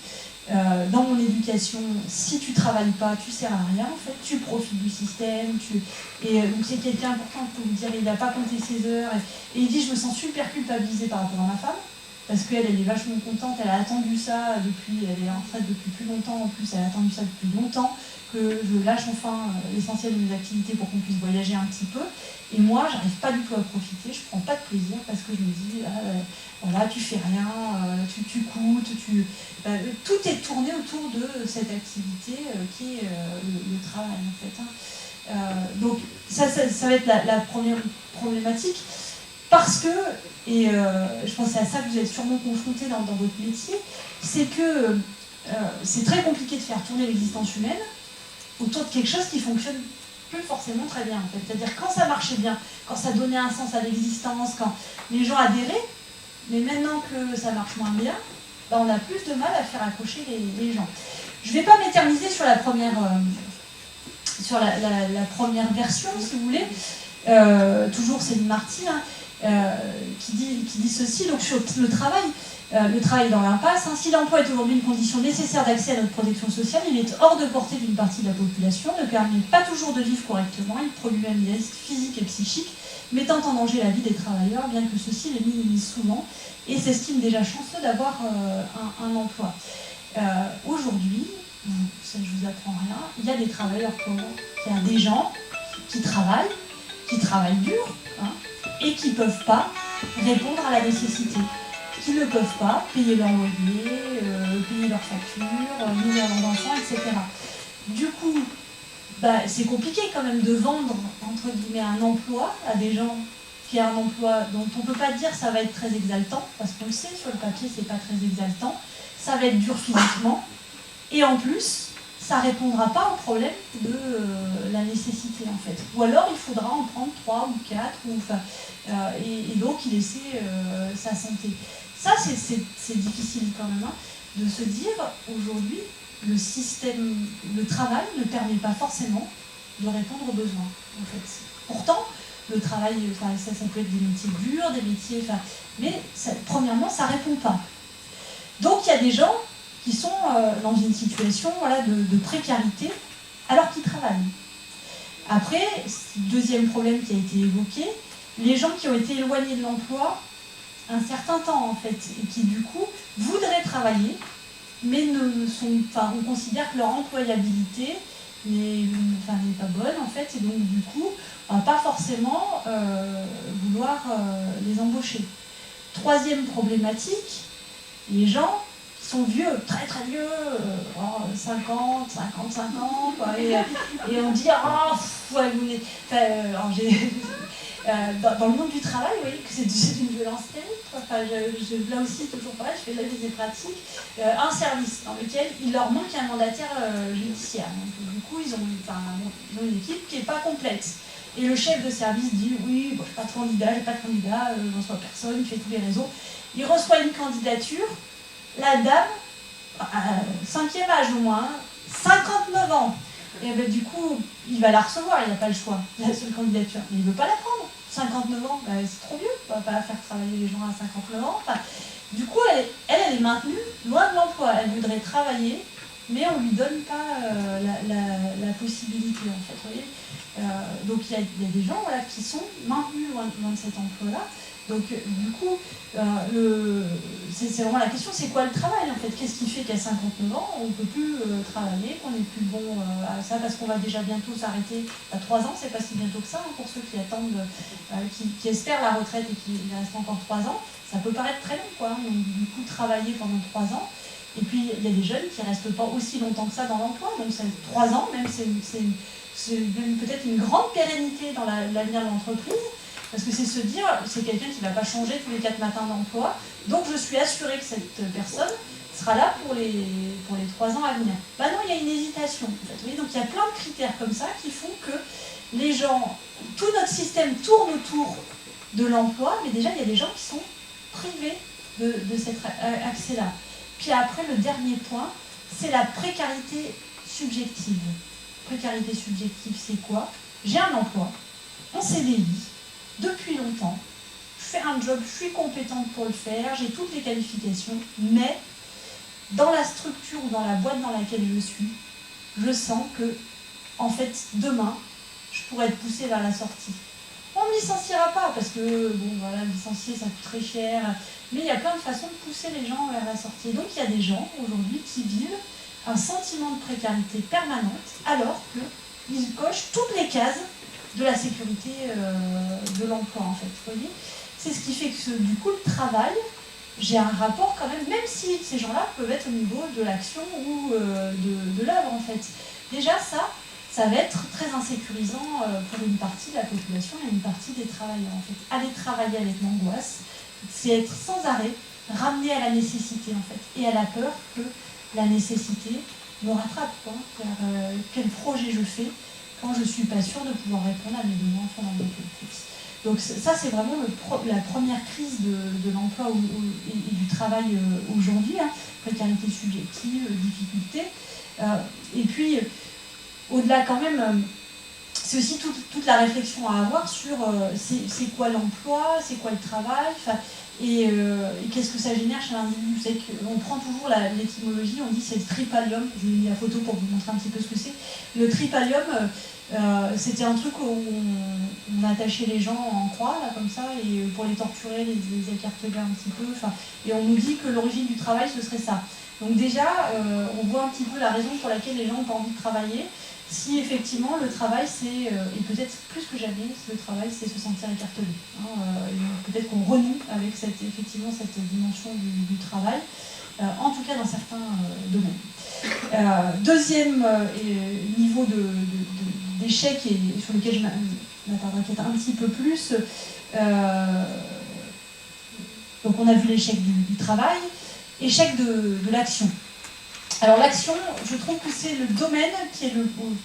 Dans mon éducation, si tu travailles pas, tu sers à rien, en fait, tu profites du système, donc c'est quelqu'un important pour vous dire, il n'a pas compté ses heures, et il dit, je me sens super culpabilisée par rapport à ma femme, parce qu'elle est vachement contente, elle a attendu ça elle est en retraite depuis plus longtemps, en plus elle a attendu ça depuis longtemps, que je lâche enfin l'essentiel de mes activités pour qu'on puisse voyager un petit peu, et moi, j'arrive pas du tout à profiter, je prends pas de plaisir, parce que je me dis, voilà, tu fais rien, tu coûtes, tout est tourné autour de cette activité qui est le travail, en fait. Donc, ça va être la première problématique, parce que, et je pense que c'est à ça que vous êtes sûrement confrontés dans votre métier, c'est que c'est très compliqué de faire tourner l'existence humaine autour de quelque chose qui fonctionne plus forcément très bien, en fait. C'est-à-dire quand ça marchait bien, quand ça donnait un sens à l'existence, quand les gens adhéraient, mais maintenant que ça marche moins bien, on a plus de mal à faire accrocher les gens. Je ne vais pas m'éterniser sur la première, la première version, si vous voulez. Toujours Céline Marty, qui dit ceci, donc sur le travail dans l'impasse. Si l'emploi est aujourd'hui une condition nécessaire d'accès à notre protection sociale, il est hors de portée d'une partie de la population, ne permet pas toujours de vivre correctement, il produit même des risques physiques et psychiques, mettant en danger la vie des travailleurs, bien que ceux-ci les minimisent souvent et s'estiment déjà chanceux d'avoir un emploi. Aujourd'hui, ça je vous apprends rien, il y a des travailleurs pauvres, il y a des gens qui travaillent dur, et qui ne peuvent pas répondre à la nécessité, qui ne peuvent pas payer leur loyer, payer leurs factures, nourrir leurs enfants, etc. Du coup, c'est compliqué quand même de vendre, entre guillemets, un emploi à des gens qui ont un emploi dont on ne peut pas dire ça va être très exaltant, parce qu'on le sait, sur le papier, c'est pas très exaltant, ça va être dur physiquement, et en plus, ça ne répondra pas au problème de la nécessité, en fait. Ou alors, il faudra en prendre 3 ou 4, et donc y laisser sa santé. Ça, c'est difficile quand même. de se dire, aujourd'hui, le travail ne permet pas forcément de répondre aux besoins, en fait. Pourtant, le travail, ça peut être des métiers durs, des métiers... Mais premièrement, ça ne répond pas. Donc, il y a des gens qui sont dans une situation de précarité alors qu'ils travaillent. Après, deuxième problème qui a été évoqué, les gens qui ont été éloignés de l'emploi un certain temps, en fait, et qui, du coup, voudraient travailler, mais on considère que leur employabilité n'est pas bonne, en fait, et donc, du coup, on ne va pas forcément vouloir les embaucher. Troisième problématique, les gens qui sont vieux, très très vieux, 50, 55 ans, quoi, et on dit dans le monde du travail, vous voyez que c'est une violence terrible. Là aussi, toujours pareil, je fais de la visée pratique, un service dans lequel il leur manque un mandataire judiciaire. Donc, du coup, ils ont une équipe qui n'est pas complète. Et le chef de service dit oui, bon, j'ai pas de candidat, je reçois personne, il fait tous les réseaux. Il reçoit une candidature, la dame, 5e âge au moins, 59 ans. Et ben, du coup, il va la recevoir, il n'a pas le choix, la seule candidature. Mais il ne veut pas la prendre. 59 ans, c'est trop vieux, on ne va pas faire travailler les gens à 59 ans. Du coup, elle est maintenue loin de l'emploi. Elle voudrait travailler, mais on ne lui donne pas la possibilité, en fait. Vous voyez, donc il y a des gens qui sont maintenus loin de cet emploi-là. Donc du coup, c'est vraiment la question, c'est quoi le travail en fait? Qu'est-ce qui fait qu'à 59 ans, on ne peut plus travailler, qu'on n'est plus bon à ça, parce qu'on va déjà bientôt s'arrêter à 3 ans, c'est pas si bientôt que ça, hein, pour ceux qui attendent, qui espèrent la retraite et qui restent encore 3 ans, ça peut paraître très long, quoi. Donc du coup, travailler pendant 3 ans, et puis il y a des jeunes qui ne restent pas aussi longtemps que ça dans l'emploi, donc 3 ans même, c'est même peut-être une grande pérennité dans l'avenir de l'entreprise, parce que c'est se dire, c'est quelqu'un qui ne va pas changer tous les 4 matins d'emploi, donc je suis assurée que cette personne sera là pour les 3 ans à venir. Ben non, il y a une hésitation. En fait. Vous voyez, donc il y a plein de critères comme ça qui font que les gens, tout notre système tourne autour de l'emploi, mais déjà il y a des gens qui sont privés de cet accès-là. Puis après, le dernier point, c'est la précarité subjective. Précarité subjective, c'est quoi? J'ai un emploi, en CDI, depuis longtemps, je fais un job, je suis compétente pour le faire, j'ai toutes les qualifications, mais dans la structure ou dans la boîte dans laquelle je suis, je sens que, en fait, demain, je pourrais être poussée vers la sortie. On ne me licenciera pas, parce que, bon, voilà, licencier, ça coûte très cher, mais il y a plein de façons de pousser les gens vers la sortie. Donc, il y a des gens, aujourd'hui, qui vivent un sentiment de précarité permanente, alors qu'ils cochent toutes les cases de la sécurité de l'emploi, en fait. Vous voyez, c'est ce qui fait que, du coup, le travail, j'ai un rapport quand même si ces gens-là peuvent être au niveau de l'action ou de l'œuvre, en fait. Déjà, ça va être très insécurisant pour une partie de la population et une partie des travailleurs, en fait. Aller travailler avec l'angoisse, c'est être sans arrêt ramené à la nécessité, en fait, et à la peur que la nécessité me rattrape, quoi. Quel projet je fais quand je ne suis pas sûre de pouvoir répondre à mes besoins fondamentaux. Donc ça, c'est vraiment la première crise de l'emploi et du travail aujourd'hui, hein. Précarité subjective, difficulté. Et puis, au-delà quand même, c'est aussi toute la réflexion à avoir sur c'est quoi l'emploi, c'est quoi le travail, et qu'est-ce que ça génère chez l'individu. Vous savez qu'on prend toujours l'étymologie, on dit c'est le tripalium, je vous ai mis la photo pour vous montrer un petit peu ce que c'est. Le tripalium, c'était un truc où on attachait les gens en croix, là, comme ça, et pour les torturer, les écarteler un petit peu, et on nous dit que l'origine du travail, ce serait ça. Donc déjà, on voit un petit peu la raison pour laquelle les gens n'ont pas envie de travailler. Si effectivement le travail c'est, et peut-être plus que jamais, le travail c'est se sentir écartelé. Peut-être qu'on renoue avec effectivement cette dimension du travail, en tout cas dans certains domaines. Deuxième niveau d'échec, et sur lequel je m'attarderai peut-être un petit peu plus, donc on a vu l'échec du travail, échec de l'action. Alors l'action, je trouve que c'est le domaine qui est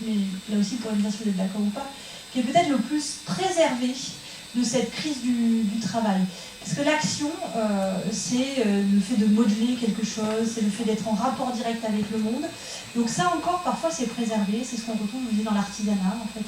mais là aussi pour me dire si vous êtes d'accord ou pas, qui est peut-être le plus préservé de cette crise du travail. Parce que l'action, c'est le fait de modeler quelque chose, c'est le fait d'être en rapport direct avec le monde. Donc ça encore, parfois, c'est préservé, c'est ce qu'on retrouve, je vous dis, dans l'artisanat, en fait.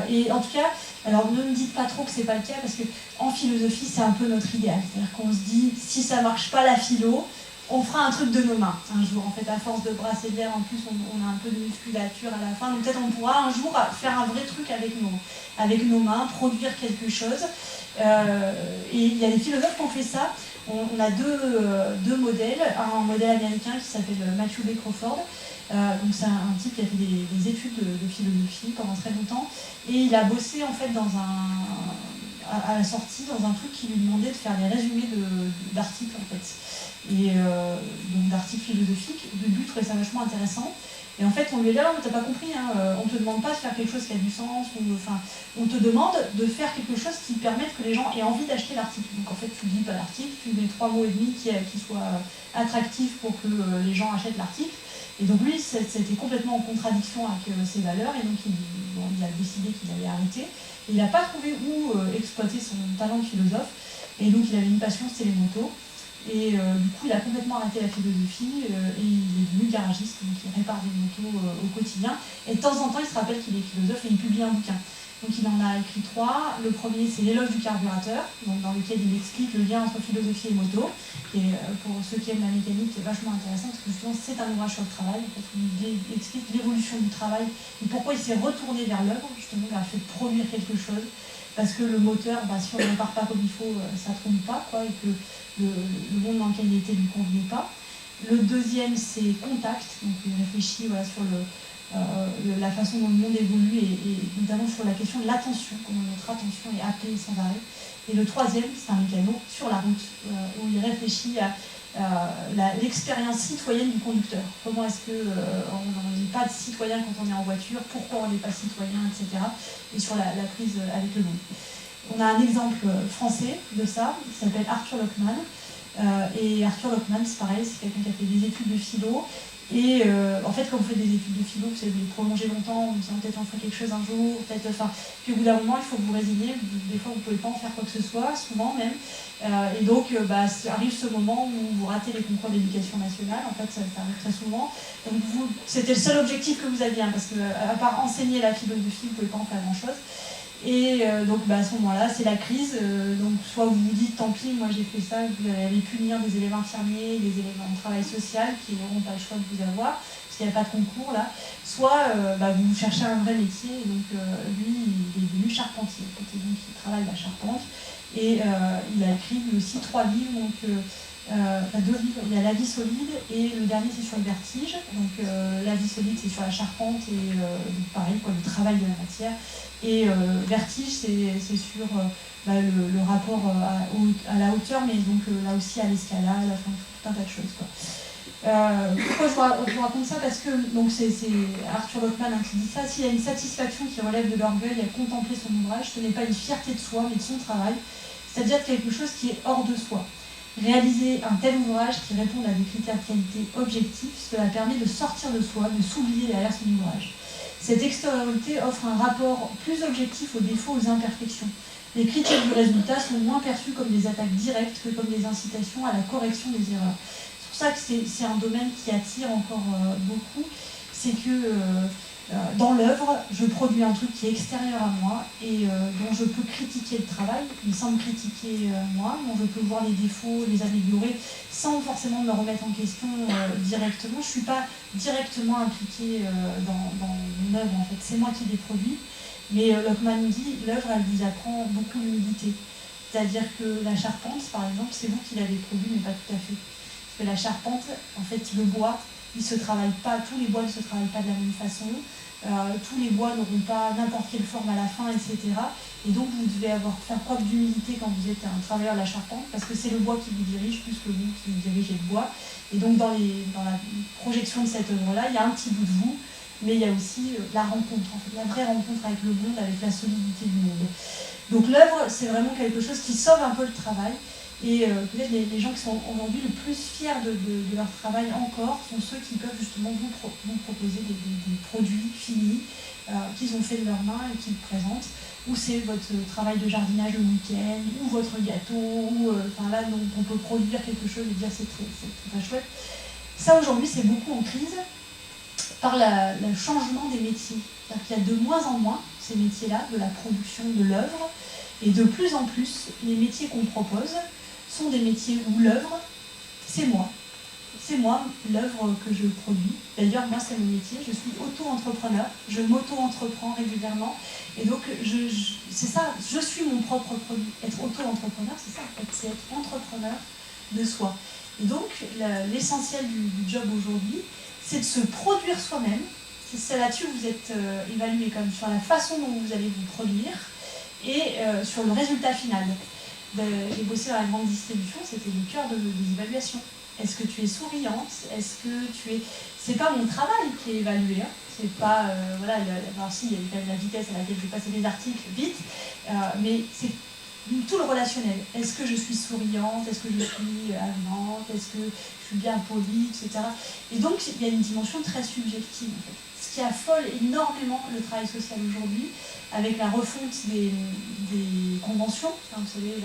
Et en tout cas, alors ne me dites pas trop que c'est pas le cas, parce qu'en philosophie, c'est un peu notre idéal. C'est-à-dire qu'on se dit, si ça marche pas la philo, on fera un truc de nos mains un jour. En fait, à force de brasser de l'air, en plus, on a un peu de musculature à la fin. Donc peut-être on pourra un jour faire un vrai truc avec nos mains, produire quelque chose. Et il y a des philosophes qui ont fait ça. On a deux modèles. Un modèle américain qui s'appelle Matthew B. Crawford. Donc c'est un type qui a fait des études de philosophie pendant très longtemps. Et il a bossé en fait à la sortie dans un truc qui lui demandait de faire des résumés d'articles en fait. Et donc d'articles philosophiques. Le but, trouvait ça vachement intéressant. Et en fait, on lui a dit, ah, t'as pas compris, hein, on te demande pas de faire quelque chose qui a du sens, on te demande de faire quelque chose qui permette que les gens aient envie d'acheter l'article. Donc en fait, tu lis pas l'article, tu mets 3 mots et demi qui soient attractifs pour que les gens achètent l'article. Et donc lui, c'était complètement en contradiction avec ses valeurs, et donc il a décidé qu'il allait arrêter. Et il n'a pas trouvé où exploiter son talent de philosophe, et donc il avait une passion, c'était les motos. Et du coup, il a complètement arrêté la philosophie et il est devenu garagiste, donc il répare des motos au quotidien. Et de temps en temps, il se rappelle qu'il est philosophe et il publie un bouquin. Donc il en a écrit 3. Le premier, c'est L'éloge du carburateur, donc dans lequel il explique le lien entre philosophie et moto. Et pour ceux qui aiment la mécanique, c'est vachement intéressant parce que justement, c'est un ouvrage sur le travail. En fait, il explique l'évolution du travail et pourquoi il s'est retourné vers l'œuvre, justement, vers le fait de produire quelque chose. Parce que le moteur, si on ne répare pas comme il faut, ça ne tourne pas, quoi, et que le monde dans lequel il était ne lui convenait pas. Le deuxième, c'est Contact, donc il réfléchit sur la façon dont le monde évolue et notamment sur la question de l'attention, comment notre attention est happée sans arrêt. Et le troisième, c'est un mécano sur la route, où il réfléchit à l'expérience citoyenne du conducteur. Comment est-ce qu'on n'est pas citoyen quand on est en voiture, pourquoi on n'est pas citoyen, etc. Et sur la prise avec le monde. On a un exemple français de ça, qui s'appelle Arthur Lockman. Et Arthur Lockman, c'est pareil, c'est quelqu'un qui a fait des études de philo. Et en fait, quand vous faites des études de philo, vous savez, vous les prolongez longtemps, vous disant peut-être on ferait quelque chose un jour, peut-être, puis au bout d'un moment, il faut vous résigner. Des fois, vous ne pouvez pas en faire quoi que ce soit, souvent même. Et donc, arrive ce moment où vous ratez les concours d'éducation nationale. En fait, ça arrive très souvent. Donc, c'était le seul objectif que vous aviez, parce qu'à part enseigner la philosophie, vous ne pouvez pas en faire grand-chose. Et donc à ce moment-là, c'est la crise. Donc soit vous vous dites, tant pis, moi j'ai fait ça, vous allez punir des élèves infirmiers, des élèves en travail social qui n'auront pas le choix de vous avoir, parce qu'il n'y a pas de concours là. Soit vous cherchez un vrai métier. Et donc lui, il est devenu charpentier. Donc il travaille la charpente. Et il a écrit lui aussi 3 livres. Donc, 2 livres. Il y a La vie solide et le dernier c'est sur le vertige. Donc La vie solide c'est sur la charpente et pareil, le travail de la matière. Et vertige c'est sur le rapport à la hauteur, mais donc là aussi à l'escalade, tout un tas de choses. Pourquoi je vous raconte ça? Parce que c'est Arthur Lockman qui dit ça. S'il y a une satisfaction qui relève de l'orgueil à contempler son ouvrage, ce n'est pas une fierté de soi, mais de son travail, c'est-à-dire quelque chose qui est hors de soi. Réaliser un tel ouvrage qui réponde à des critères de qualité objectifs, cela permet de sortir de soi, de s'oublier derrière son ouvrage. Cette extériorité offre un rapport plus objectif aux défauts, aux imperfections. Les critiques du résultat sont moins perçues comme des attaques directes que comme des incitations à la correction des erreurs. C'est pour ça que c'est un domaine qui attire encore beaucoup. C'est que dans l'œuvre, je produis un truc qui est extérieur à moi et dont je peux critiquer le travail, mais sans me critiquer moi, dont je peux voir les défauts, les améliorer, sans forcément me remettre en question directement. Je ne suis pas directement impliquée dans mon œuvre, en fait. C'est moi qui les produis. Mais Lockman dit, l'œuvre, elle vous apprend beaucoup l'humilité. C'est-à-dire que la charpente, par exemple, c'est vous qui l'avez produit, mais pas tout à fait. Parce que la charpente, en fait, le bois, il se travaille pas, tous les bois ne se travaillent pas de la même façon, tous les bois n'auront pas n'importe quelle forme à la fin, etc. Et donc vous devez faire preuve d'humilité quand vous êtes un travailleur de la charpente, parce que c'est le bois qui vous dirige plus que vous qui dirigez le bois. Et donc dans la projection de cette œuvre-là, il y a un petit bout de vous, mais il y a aussi la rencontre, en fait, la vraie rencontre avec le monde, avec la solidité du monde. Donc l'œuvre, c'est vraiment quelque chose qui sauve un peu le travail. Et peut-être les gens qui sont aujourd'hui le plus fiers de leur travail encore sont ceux qui peuvent justement vous proposer des produits finis qu'ils ont fait de leurs mains et qu'ils présentent. ou c'est votre travail de jardinage le week-end, ou votre gâteau, ou là donc on peut produire quelque chose et dire c'est très chouette. Ça aujourd'hui c'est beaucoup en crise par le changement des métiers. C'est-à-dire qu'il y a de moins en moins ces métiers-là, de la production de l'œuvre, et de plus en plus les métiers qu'on propose sont des métiers où l'œuvre, c'est moi. C'est moi, l'œuvre que je produis. D'ailleurs, moi, c'est mon métier. Je suis auto-entrepreneur. Je m'auto-entreprends régulièrement. Et donc, c'est ça, je suis mon propre produit. Être auto-entrepreneur, c'est ça. C'est être entrepreneur de soi. Et donc, l'essentiel du job aujourd'hui, c'est de se produire soi-même. C'est là-dessus que vous êtes évalué, comme sur la façon dont vous allez vous produire et sur le résultat final. J'ai bossé dans la grande distribution, c'était le cœur des évaluations. Est-ce que tu es souriante? Est-ce que tu es... C'est pas mon travail qui est évalué, hein. C'est pas... alors si, il y a quand même la vitesse à laquelle je vais passer les articles vite, mais c'est tout le relationnel. Est-ce que je suis souriante? Est-ce que je suis avenante? Est-ce que je suis bien polie, etc. Et donc, il y a une dimension très subjective, en fait. Ce qui affole énormément le travail social aujourd'hui, avec la refonte des conventions, vous savez,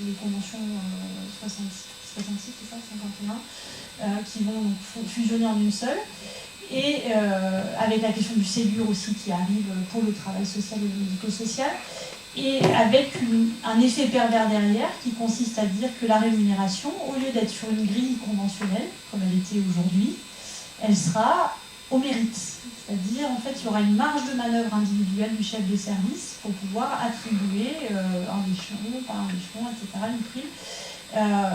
les conventions 66, c'est ça, 51, qui vont donc fusionner en une seule, et avec la question du Ségur aussi qui arrive pour le travail social et le médico-social, et avec un effet pervers derrière qui consiste à dire que la rémunération, au lieu d'être sur une grille conventionnelle, comme elle était aujourd'hui, elle sera au mérite. C'est-à-dire, en fait, il y aura une marge de manœuvre individuelle du chef de service pour pouvoir attribuer un échelon, par un échelon, etc., une prime.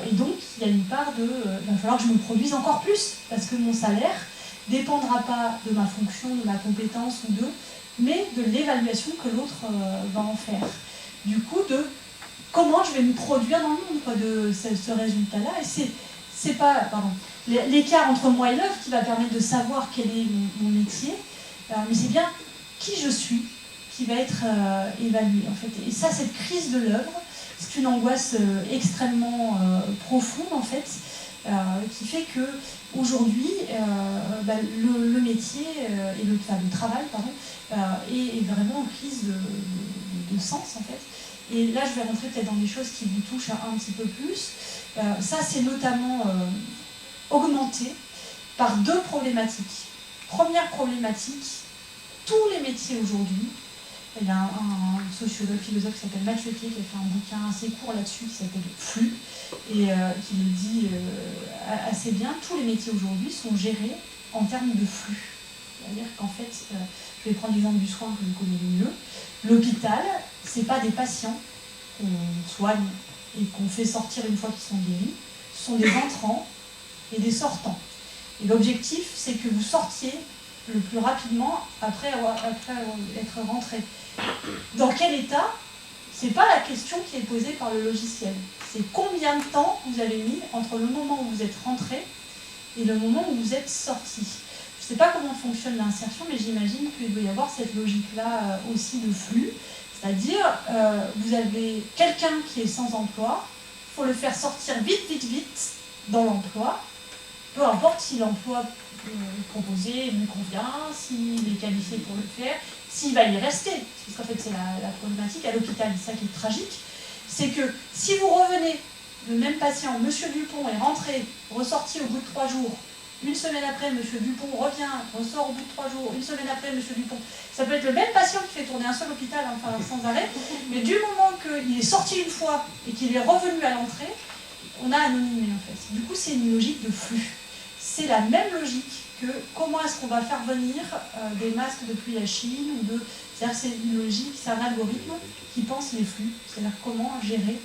Et donc, il y a une part de... il va falloir que je me produise encore plus, parce que mon salaire ne dépendra pas de ma fonction, de ma compétence ou mais de l'évaluation que l'autre va en faire. Du coup, de comment je vais me produire dans le monde, quoi, de ce résultat-là. Et c'est pas l'écart entre moi et l'œuvre qui va permettre de savoir quel est mon métier, mais c'est bien qui je suis qui va être évalué, en fait. Et ça, cette crise de l'œuvre, c'est une angoisse extrêmement profonde, en fait, qui fait que aujourd'hui, le métier et le travail, est vraiment en crise de sens, en fait. Et là, je vais rentrer peut-être dans des choses qui vous touchent un petit peu plus. Ça, c'est notamment augmenté par deux problématiques. Première problématique, tous les métiers aujourd'hui, il y a un sociologue, philosophe qui s'appelle Mathieu Thier qui a fait un bouquin assez court là-dessus qui s'appelle Flux et qui le dit assez bien, tous les métiers aujourd'hui sont gérés en termes de flux. C'est-à-dire qu'en fait, je vais prendre l'exemple du soin que vous connaissez mieux, l'hôpital, ce n'est pas des patients qu'on soigne et qu'on fait sortir une fois qu'ils sont guéris, ce sont des entrants et des sortants. Et l'objectif, c'est que vous sortiez le plus rapidement après être rentré. Dans quel état? Ce n'est pas la question qui est posée par le logiciel. C'est combien de temps vous avez mis entre le moment où vous êtes rentré et le moment où vous êtes sorti. Je ne sais pas comment fonctionne l'insertion, mais j'imagine qu'il doit y avoir cette logique-là aussi de flux. C'est-à-dire, vous avez quelqu'un qui est sans emploi, il faut le faire sortir vite dans l'emploi, peu importe si l'emploi proposé lui convient, s'il est qualifié pour le faire, s'il va y rester. Parce qu'en fait, c'est la problématique à l'hôpital, c'est ça qui est tragique. C'est que si vous revenez, le même patient, Monsieur Dupont, est rentré, ressorti au bout de 3 jours, une semaine après, Monsieur Dupont revient, ressort au bout de 3 jours, une semaine après, Monsieur Dupont. Ça peut être le même patient qui fait tourner un seul hôpital, enfin sans arrêt, mais du moment qu'il est sorti une fois et qu'il est revenu à l'entrée, on a anonymé en fait. Du coup, c'est une logique de flux. C'est la même logique que comment est-ce qu'on va faire venir des masques depuis la Chine ou c'est-à-dire c'est une logique, c'est un algorithme qui pense les flux, c'est-à-dire comment gérer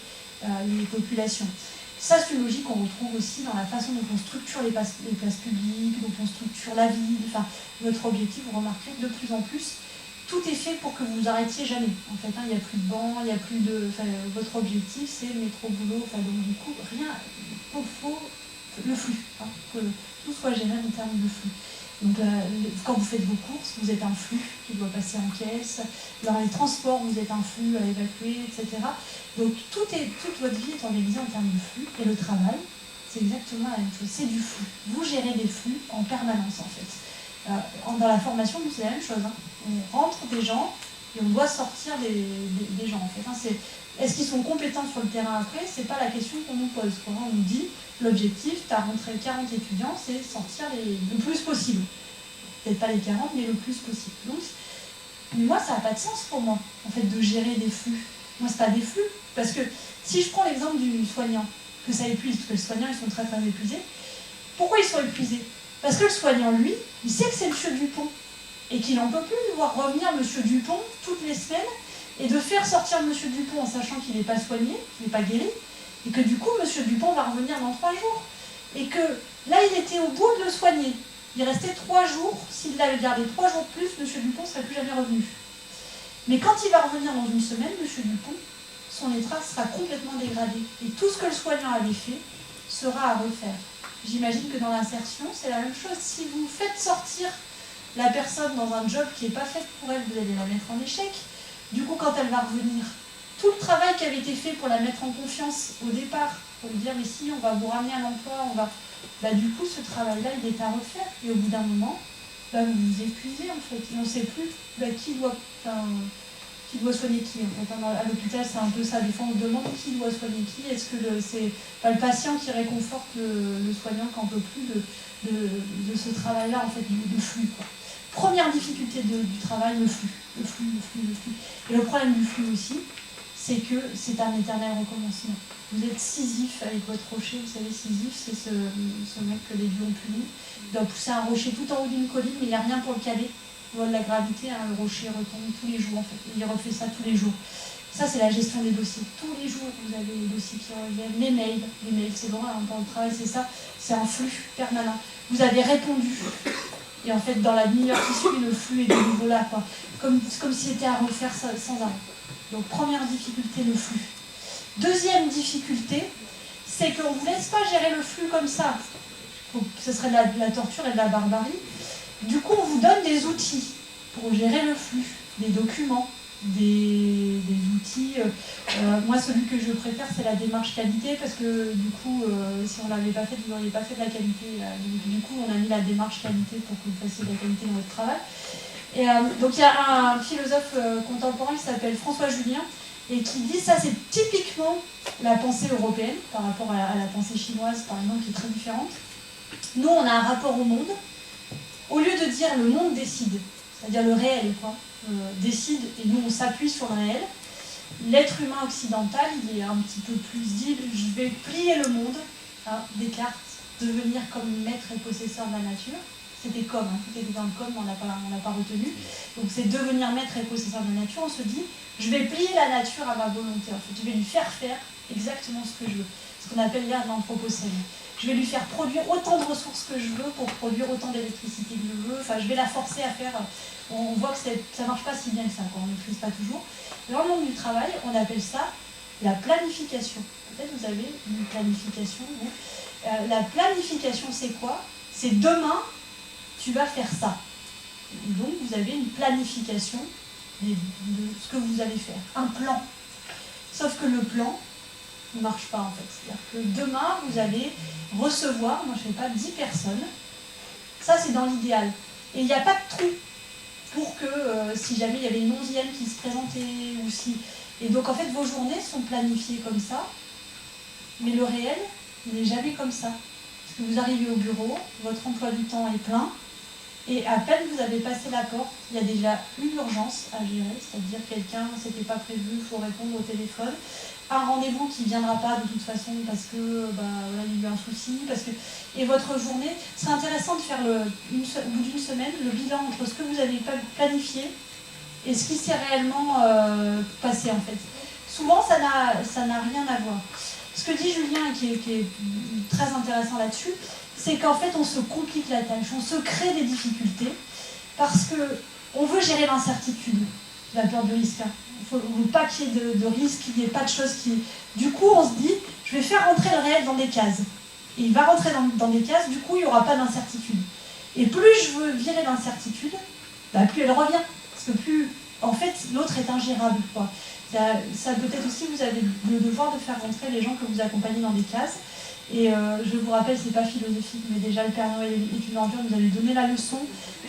les populations. Ça, c'est une logique qu'on retrouve aussi dans la façon dont on structure les places publiques, dont on structure la ville. Enfin, notre objectif, vous remarquerez que de plus en plus, tout est fait pour que vous arrêtiez jamais. En fait, il n'y a plus de bancs, il n'y a plus de... votre objectif, c'est métro, boulot, donc du coup, rien, faut le flux, que tout soit géré en termes de flux. Donc quand vous faites vos courses, vous êtes un flux qui doit passer en caisse. Dans les transports, vous êtes un flux à évacuer, etc. Donc toute votre vie est organisée en termes de flux. Et le travail, c'est exactement la même chose. C'est du flux. Vous gérez des flux en permanence, en fait. Dans la formation, c'est la même chose. On rentre des gens, Et on doit sortir des gens, en fait. Hein. Est-ce qu'ils sont compétents sur le terrain après? C'est pas la question qu'on nous pose. Quoi. On nous dit, l'objectif, tu as rentré 40 étudiants, c'est sortir le plus possible. Peut-être pas les 40, mais le plus possible. Donc, mais moi, ça n'a pas de sens pour moi, en fait, de gérer des flux. Moi, c'est pas des flux. Parce que si je prends l'exemple du soignant, que ça épuise, parce que les soignants, ils sont très très épuisés. Pourquoi ils sont épuisés? Parce que le soignant, lui, il sait que c'est M. Dupont. Et qu'il n'en peut plus de voir revenir M. Dupont toutes les semaines et de faire sortir M. Dupont en sachant qu'il n'est pas soigné, qu'il n'est pas guéri, et que du coup, M. Dupont va revenir dans 3 jours. Et que là, il était au bout de le soigner. Il restait 3 jours. S'il l'avait gardé 3 jours de plus, M. Dupont ne serait plus jamais revenu. Mais quand il va revenir dans une semaine, M. Dupont, son état sera complètement dégradé. Et tout ce que le soignant avait fait sera à refaire. J'imagine que dans l'insertion, c'est la même chose. Si vous faites sortir la personne dans un job qui n'est pas fait pour elle, vous allez la mettre en échec. Du coup, quand elle va revenir, tout le travail qui avait été fait pour la mettre en confiance au départ, pour lui dire mais si, on va vous ramener à l'emploi, on va... Bah, du coup, ce travail-là, il est à refaire. Et au bout d'un moment, bah, vous vous épuisez en fait. Et on ne sait plus qui doit soigner qui. En fait. À l'hôpital, c'est un peu ça. Des fois, on se demande qui doit soigner qui. Est-ce que c'est le patient qui réconforte le soignant qui n'en peut plus de ce travail-là, en fait, de flux, quoi. Première difficulté du travail, le flux. Et le problème du flux aussi, c'est que c'est un éternel recommencement. Vous êtes Sisyphe avec votre rocher, vous savez, Sisyphe, c'est ce mec que les dieux ont puni. Il doit pousser un rocher tout en haut d'une colline, mais il n'y a rien pour le caler. Vol de la gravité, hein, le rocher retombe tous les jours, en fait. Il refait ça tous les jours. Ça, c'est la gestion des dossiers. Tous les jours, vous avez les dossiers qui reviennent. Les mails, c'est vrai, hein, dans le travail, c'est ça. C'est un flux permanent. Vous avez répondu. Et en fait, dans la demi-heure qui suit, le flux est de nouveau là, quoi. Comme si c'était à refaire ça, sans arrêt. Donc, première difficulté, le flux. Deuxième difficulté, c'est qu'on ne vous laisse pas gérer le flux comme ça. Ce serait de la torture et de la barbarie. Du coup, on vous donne des outils pour gérer le flux, des documents, des outils. Moi, celui que je préfère, c'est la démarche qualité, parce que du coup, si on ne l'avait pas fait, vous n'auriez pas fait de la qualité. Du coup, on a mis la démarche qualité pour que vous fassiez de la qualité dans votre travail. Et donc, il y a un philosophe contemporain qui s'appelle François Julien, et qui dit ça, c'est typiquement la pensée européenne, par rapport à la pensée chinoise, par exemple, qui est très différente. Nous, on a un rapport au monde. Au lieu de dire le monde décide, c'est-à-dire le réel, quoi, décide, et nous on s'appuie sur le réel, l'être humain occidental, il est un petit peu plus dit, je vais plier le monde, hein, Descartes, devenir comme maître et possesseur de la nature. C'était comme, hein, tout était dans le comme, on l'a pas retenu. Donc c'est devenir maître et possesseur de la nature, on se dit, je vais plier la nature à ma volonté, en fait, je vais lui faire exactement ce que je veux, ce qu'on appelle l'ère de l'anthropocène. Je vais lui faire produire autant de ressources que je veux pour produire autant d'électricité que je veux. Enfin, je vais la forcer à faire... On voit que ça ne marche pas si bien que ça, quoi. On ne maîtrise pas toujours. Dans le monde du travail, on appelle ça la planification. Peut-être vous avez une planification. La planification, c'est quoi? C'est demain, tu vas faire ça. Et donc, vous avez une planification de ce que vous allez faire. Un plan. Sauf que le plan ne marche pas, en fait. C'est-à-dire que demain, vous allez recevoir, moi je ne sais pas, 10 personnes. Ça, c'est dans l'idéal. Et il n'y a pas de trou pour que, si jamais il y avait une 11e qui se présentait, ou si... Et donc, en fait, vos journées sont planifiées comme ça, mais le réel, il n'est jamais comme ça. Parce que vous arrivez au bureau, votre emploi du temps est plein, et à peine vous avez passé la porte, il y a déjà une urgence à gérer, c'est-à-dire quelqu'un, c'était pas prévu, il faut répondre au téléphone, un rendez-vous qui ne viendra pas de toute façon parce que voilà, il y a eu un souci, et votre journée, c'est intéressant de faire au bout d'une semaine le bilan entre ce que vous avez planifié et ce qui s'est réellement passé en fait. Souvent ça n'a rien à voir. Ce que dit Julien, qui est très intéressant là-dessus, c'est qu'en fait on se complique la tâche, on se crée des difficultés parce qu'on veut gérer l'incertitude, la peur de risque. On ne veut pas qu'il y ait de risque, qu'il n'y ait pas de choses qui... Du coup, on se dit, je vais faire rentrer le réel dans des cases. Et il va rentrer dans des cases, du coup, il n'y aura pas d'incertitude. Et plus je veux virer l'incertitude, plus elle revient. Parce que plus, en fait, l'autre est ingérable, quoi. Ça peut-être aussi, vous avez le devoir de faire rentrer les gens que vous accompagnez dans des cases. Et je vous rappelle, c'est pas philosophique, mais déjà le Père Noël est une ordure, vous avez donné la leçon.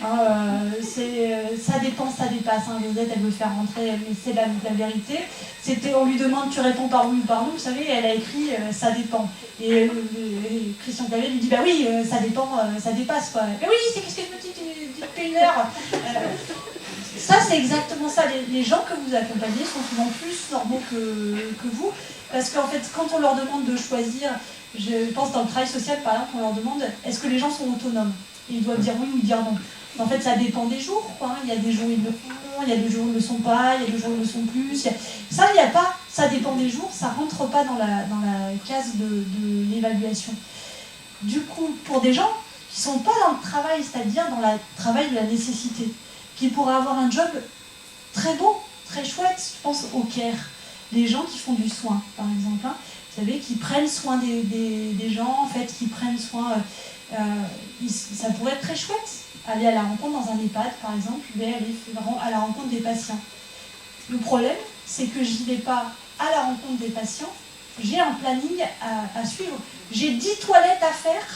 Hein, c'est ça dépend, ça dépasse. Hein. Josette, elle veut faire rentrer, mais c'est la vérité. On lui demande, tu réponds par oui ou par non. Vous savez, elle a écrit, ça dépend. Et Christian Clavier lui dit, bah oui, ça dépend, ça dépasse, quoi. Mais oui, c'est qu'est-ce que je me dis depuis une heure. Ça, c'est exactement ça. Les gens que vous accompagnez sont souvent plus normaux que vous. Parce qu'en fait, quand on leur demande de choisir, je pense dans le travail social, par exemple, on leur demande, est-ce que les gens sont autonomes? Et ils doivent dire oui ou dire non. En fait, ça dépend des jours, quoi. Il y a des jours où ils le font, il y a des jours où ils ne le sont pas, il y a des jours où ils le sont plus. Ça, il n'y a pas, ça dépend des jours, ça ne rentre pas dans la case de l'évaluation. Du coup, pour des gens qui ne sont pas dans le travail, c'est-à-dire dans le travail de la nécessité, qui pourraient avoir un job très beau, très chouette, je pense au care, les gens qui font du soin, par exemple, hein, vous savez, qui prennent soin des gens, en fait, qui prennent soin, ça pourrait être très chouette, aller à la rencontre dans un EHPAD, par exemple, mais aller à la rencontre des patients. Le problème, c'est que je n'y vais pas à la rencontre des patients, j'ai un planning à suivre, j'ai 10 toilettes à faire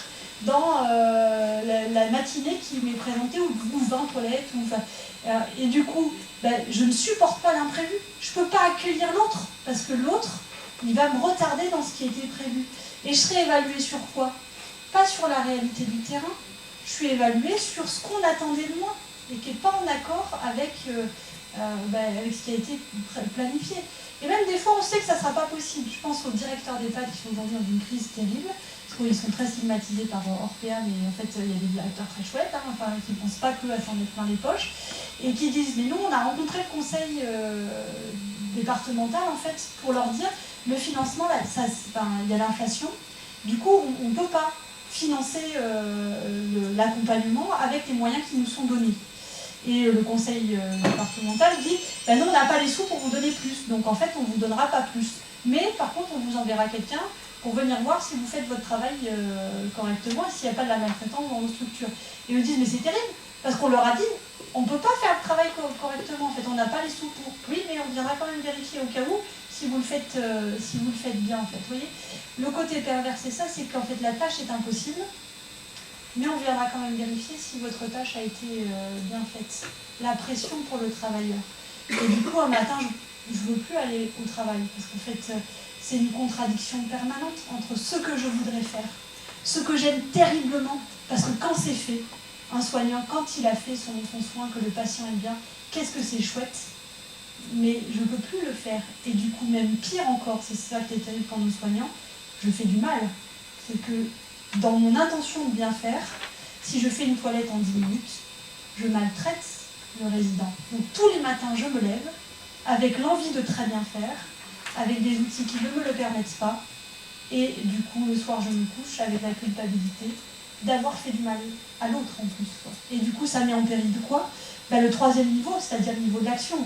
dans la matinée qui m'est présentée, ou 20 toilettes, et du coup, je ne supporte pas l'imprévu. Je ne peux pas accueillir l'autre, parce que l'autre, il va me retarder dans ce qui était prévu. Et je serai évaluée sur quoi? Pas sur la réalité du terrain, je suis évaluée sur ce qu'on attendait de moi, et qui n'est pas en accord avec ce qui a été planifié. Et même des fois, on sait que ça ne sera pas possible. Je pense aux directeurs d'EHPAD qui sont aujourd'hui dans une crise terrible, parce qu'ils sont très stigmatisés par Orpea, mais en fait, il y a des directeurs très chouettes, hein, qui ne pensent pas que à s'en mettre plein les poches, et qui disent, mais nous, on a rencontré le conseil départemental, en fait, pour leur dire, le financement, il y a l'inflation, du coup, on ne peut pas financer l'accompagnement avec les moyens qui nous sont donnés. Et le conseil départemental dit, nous, on n'a pas les sous pour vous donner plus, donc en fait, on ne vous donnera pas plus. Mais par contre, on vous enverra quelqu'un pour venir voir si vous faites votre travail correctement et s'il n'y a pas de la maltraitance dans nos structures. Et ils disent, mais c'est terrible, parce qu'on leur a dit, on ne peut pas faire le travail correctement, en fait, on n'a pas les sous pour. Oui, mais on viendra quand même vérifier au cas où si vous le faites bien, en fait. Vous voyez, le côté pervers, c'est ça, c'est qu'en fait, la tâche est impossible, mais on viendra quand même vérifier si votre tâche a été bien faite. La pression pour le travailleur. Et du coup, un matin, je ne veux plus aller au travail, parce qu'en fait, c'est une contradiction permanente entre ce que je voudrais faire, ce que j'aime terriblement, parce que quand c'est fait, un soignant, quand il a fait son soin, que le patient est bien, qu'est-ce que c'est chouette, mais je ne peux plus le faire. Et du coup, même pire encore, c'est ça qui est terrible pour nos soignants, je fais du mal. C'est que dans mon intention de bien faire, si je fais une toilette en 10 minutes, je maltraite le résident. Donc tous les matins, je me lève avec l'envie de très bien faire, avec des outils qui ne me le permettent pas, et du coup, le soir, je me couche avec la culpabilité d'avoir fait du mal à l'autre en plus, quoi. Et du coup, ça met en péril de quoi? Le troisième niveau, c'est-à-dire le niveau de l'action.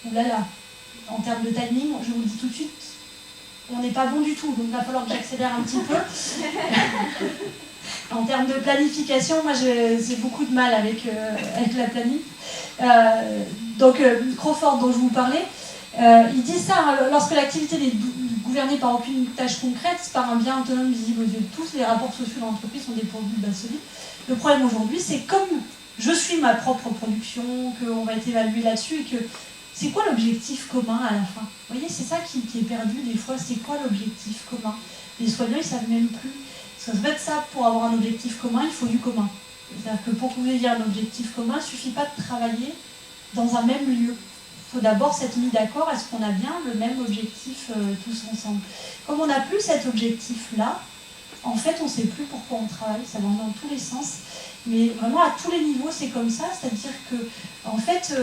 Oulala, en termes de timing, je vous le dis tout de suite, on n'est pas bon du tout, donc il va falloir que j'accélère un petit peu. En termes de planification, moi j'ai beaucoup de mal avec la planning. Crawford, dont je vous parlais, il dit ça, hein, lorsque l'activité n'est gouvernée par aucune tâche concrète, c'est par un bien autonome visible aux yeux de tous, les rapports sociaux dans l'entreprise sont dépourvus de base solide. Le problème aujourd'hui, c'est comme je suis ma propre production, qu'on va être évalué là-dessus, et que c'est quoi l'objectif commun à la fin? Vous voyez, c'est ça qui est perdu des fois, c'est quoi l'objectif commun? Les soignants, ils ne savent même plus. Parce qu'en fait, ça, pour avoir un objectif commun, il faut du commun. C'est-à-dire que pour que vous ayez un objectif commun, il ne suffit pas de travailler dans un même lieu. Il faut d'abord s'être mis d'accord, est-ce qu'on a bien le même objectif tous ensemble? Comme on n'a plus cet objectif-là, en fait, on ne sait plus pourquoi on travaille, ça va dans tous les sens. Mais vraiment, à tous les niveaux, c'est comme ça, c'est-à-dire que, en fait,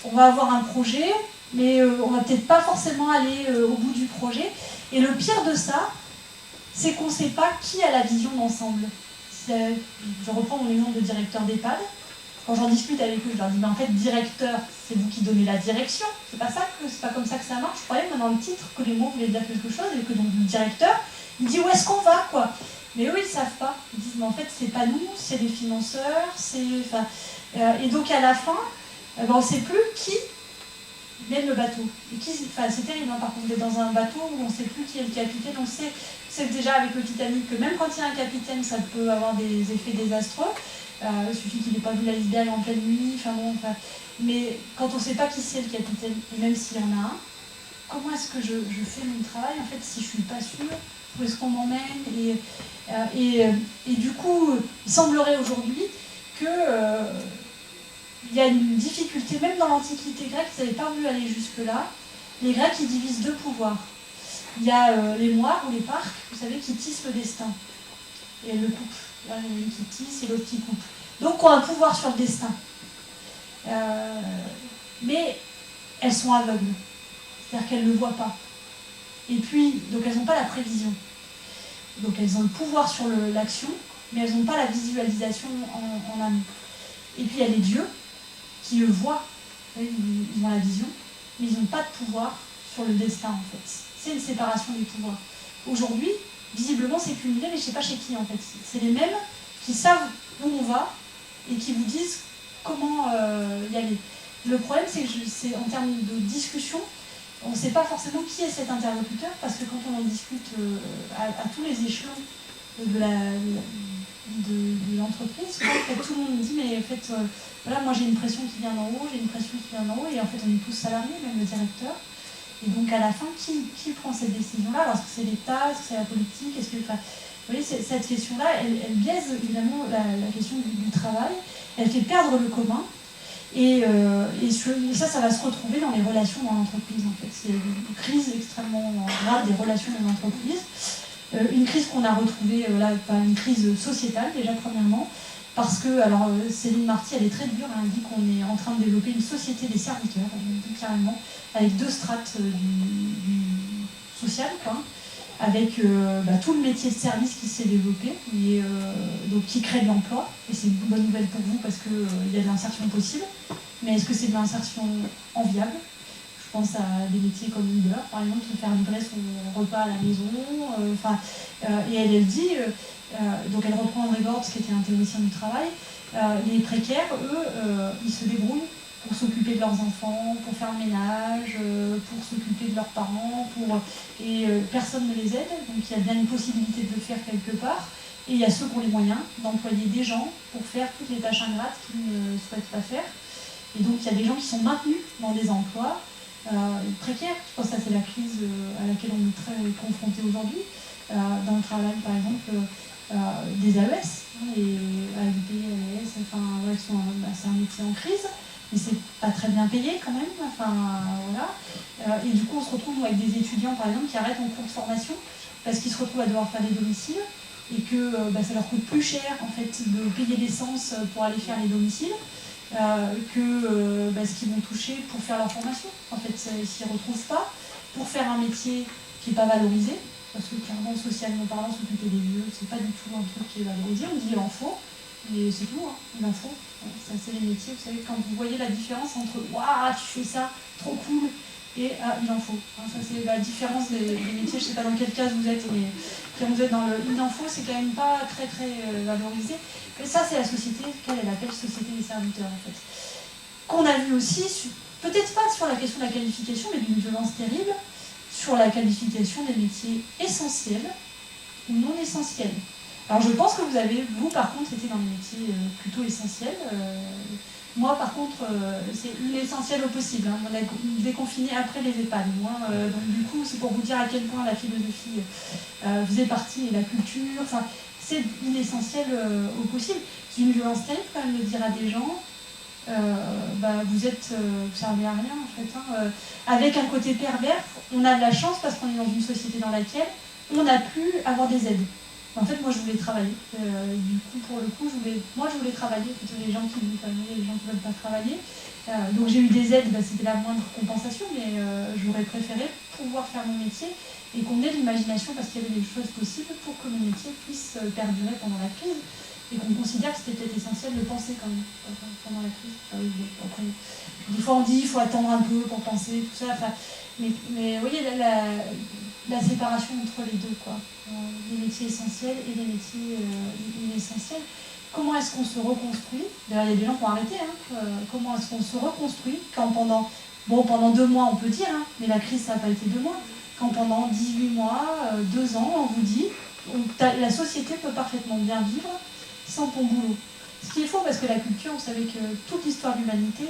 on va avoir un projet, mais on ne va peut-être pas forcément aller au bout du projet. Et le pire de ça, c'est qu'on ne sait pas qui a la vision d'ensemble. Je reprends mon exemple de directeur d'EHPAD. Quand j'en discute avec eux, je leur dis, mais en fait, directeur, c'est vous qui donnez la direction. C'est pas comme ça que ça marche. Je croyais que dans le titre, que les mots voulaient dire quelque chose, et que donc le directeur, il dit où est-ce qu'on va, quoi. Mais eux, ils ne savent pas. Ils disent, mais en fait, c'est pas nous, c'est les financeurs, et donc à la fin, on ne sait plus qui mène le bateau. C'est terrible, hein, par contre, d'être dans un bateau où on ne sait plus qui est le capitaine. On sait déjà avec le Titanic que même quand il y a un capitaine, ça peut avoir des effets désastreux. Il suffit qu'il n'ait pas vu l'iceberg en pleine nuit. Mais quand on ne sait pas qui c'est le capitaine, et même s'il y en a un, comment est-ce que je fais mon travail en fait si je ne suis pas sûre? Où est-ce qu'on m'emmène? Et du coup, il semblerait aujourd'hui que il y a une difficulté, même dans l'Antiquité grecque, ils n'avaient pas voulu aller jusque-là. Les Grecs, ils divisent deux pouvoirs. Il y a les moires ou les parques, vous savez, qui tissent le destin. Et elles le coupent. Là, il y en a une qui tisse et l'autre qui coupe. Donc, ont un pouvoir sur le destin. Mais elles sont aveugles. C'est-à-dire qu'elles ne le voient pas. Et puis, donc elles n'ont pas la prévision. Donc elles ont le pouvoir sur l'action, mais elles n'ont pas la visualisation en amont. Et puis il y a les dieux qui eux voient, ils ont la vision, mais ils n'ont pas de pouvoir sur le destin en fait. C'est une séparation des pouvoirs. Aujourd'hui, visiblement c'est cumulé, mais je ne sais pas chez qui en fait. C'est les mêmes qui savent où on va et qui vous disent comment y aller. Le problème c'est que en termes de discussion, on ne sait pas forcément qui est cet interlocuteur, parce que quand on en discute à tous les échelons de l'entreprise, tout le monde dit, mais en fait, voilà, moi j'ai une pression qui vient d'en haut, j'ai une pression qui vient d'en haut, et en fait on est tous salariés, même le directeur. Et donc à la fin, qui prend cette décision-là? Alors, est-ce que c'est l'État, est-ce que c'est la politique, vous voyez, cette question-là, elle biaise évidemment la question du travail, elle fait perdre le commun. Et ça va se retrouver dans les relations dans l'entreprise en fait. C'est une crise extrêmement grave des relations dans l'entreprise. Une crise qu'on a retrouvée, une crise sociétale déjà premièrement, parce que, alors Céline Marty, elle est très dure, elle dit qu'on est en train de développer une société des serviteurs, carrément, avec deux strates du social, quoi, avec tout le métier de service qui s'est développé, et, donc qui crée de l'emploi, et c'est une bonne nouvelle pour vous parce qu'il y a de l'insertion possible, mais est-ce que c'est de l'insertion enviable? Je pense à des métiers comme Uber, par exemple, se faire livrer son repas à la maison, et elle dit, donc elle reprend André Gortz qui était un théoricien du travail, les précaires, eux, ils se débrouillent pour s'occuper de leurs enfants, pour faire le ménage, pour s'occuper de leurs parents, et personne ne les aide, donc il y a bien une possibilité de le faire quelque part, et il y a ceux qui ont les moyens d'employer des gens pour faire toutes les tâches ingrates qu'ils ne souhaitent pas faire, et donc il y a des gens qui sont maintenus dans des emplois précaires. Je pense que ça c'est la crise à laquelle on est très confronté aujourd'hui, dans le travail par exemple, des AES, les AED, AES, c'est un métier en crise, mais c'est pas très bien payé quand même, voilà. Et du coup on se retrouve avec des étudiants par exemple qui arrêtent en cours de formation parce qu'ils se retrouvent à devoir faire des domiciles et que ça leur coûte plus cher en fait de payer l'essence pour aller faire les domiciles que ce qu'ils vont toucher pour faire leur formation. En fait, ils s'y retrouvent pas pour faire un métier qui n'est pas valorisé, parce que clairement, socialement parlant, s'occuper des vieux, c'est pas du tout un truc qui est valorisé. On dit il en faut, mais c'est tout, hein, il en faut. Ça, c'est les métiers, vous savez, quand vous voyez la différence entre « Waouh, tu fais ça, trop cool !» et « Ah, il en faut ». Ça, c'est la différence des métiers, je sais pas dans quel cas vous êtes, mais quand vous êtes dans le « il en faut », c'est quand même pas très valorisé. Et ça, c'est la société qu'elle appelle société des serviteurs, en fait. Qu'on a vu aussi, peut-être pas sur la question de la qualification, mais d'une violence terrible, sur la qualification des métiers essentiels ou non essentiels. Alors je pense que vous par contre, été dans les métiers plutôt essentiels. Moi par contre, c'est l'essentiel au possible. Hein. On a déconfiné après les EHPAD. Donc du coup, c'est pour vous dire à quel point la philosophie faisait partie, et la culture, c'est inessentiel au possible. C'est une violence terrible quand même de dire à des gens, vous servez à rien en fait. Hein. Avec un côté pervers, on a de la chance parce qu'on est dans une société dans laquelle on a pu avoir des aides. En fait, moi je voulais travailler. Du coup, pour le coup, je voulais travailler. Plutôt les gens qui veulent travailler, les gens qui ne veulent pas travailler. Donc j'ai eu des aides, c'était la moindre compensation, mais j'aurais préféré pouvoir faire mon métier et qu'on ait l'imagination parce qu'il y avait des choses possibles pour que mon métier puisse perdurer pendant la crise. Et qu'on considère que c'était peut-être essentiel de penser quand même pendant la crise. Après, des fois on dit qu'il faut attendre un peu pour penser, tout ça. Mais vous voyez la séparation entre les deux, quoi. Les métiers essentiels et les métiers inessentiels. Comment est-ce qu'on se reconstruit? D'ailleurs, il y a des gens qui ont arrêté. Hein. Comment est-ce qu'on se reconstruit quand pendant 2 mois on peut dire, hein, mais la crise ça n'a pas été 2 mois. Quand pendant 18 mois, 2 ans, on vous dit la société peut parfaitement bien vivre sans ton boulot. Ce qui est faux, parce que la culture, vous savez que toute l'histoire de l'humanité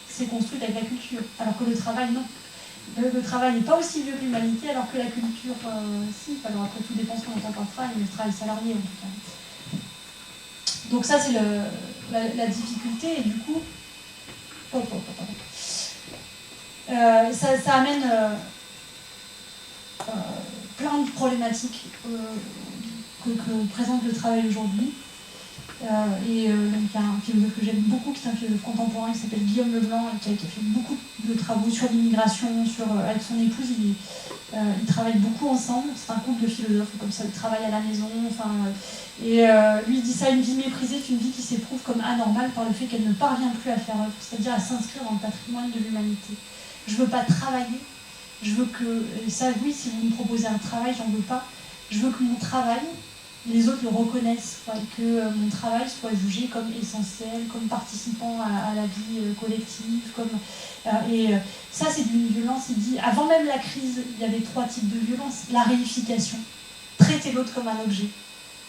s'est construite avec la culture, alors que le travail, non. Le travail n'est pas aussi vieux que l'humanité, alors que la culture, si. Alors après, tout dépend ce qu'on entend par travail, mais le travail salarié, en tout cas. Donc ça, c'est la difficulté, et du coup, ça amène plein de problématiques que présente le travail aujourd'hui. Donc il y a un philosophe que j'aime beaucoup, qui est un philosophe contemporain, qui s'appelle Guillaume Leblanc, et qui a fait beaucoup de travaux sur l'immigration, avec son épouse. Ils travaillent beaucoup ensemble. C'est un couple de philosophes, comme ça, ils travaillent à la maison. Lui, il dit ça: une vie méprisée est une vie qui s'éprouve comme anormale par le fait qu'elle ne parvient plus à faire œuvre, c'est-à-dire à s'inscrire dans le patrimoine de l'humanité. Je ne veux pas travailler, je veux que, et ça oui, si vous me proposez un travail, j'en veux pas, je veux que mon travail, les autres le reconnaissent, que mon travail soit jugé comme essentiel, comme participant à la vie collective. Ça, c'est d'une violence. Il dit, avant même la crise, il y avait 3 types de violence. La réification, traiter l'autre comme un objet.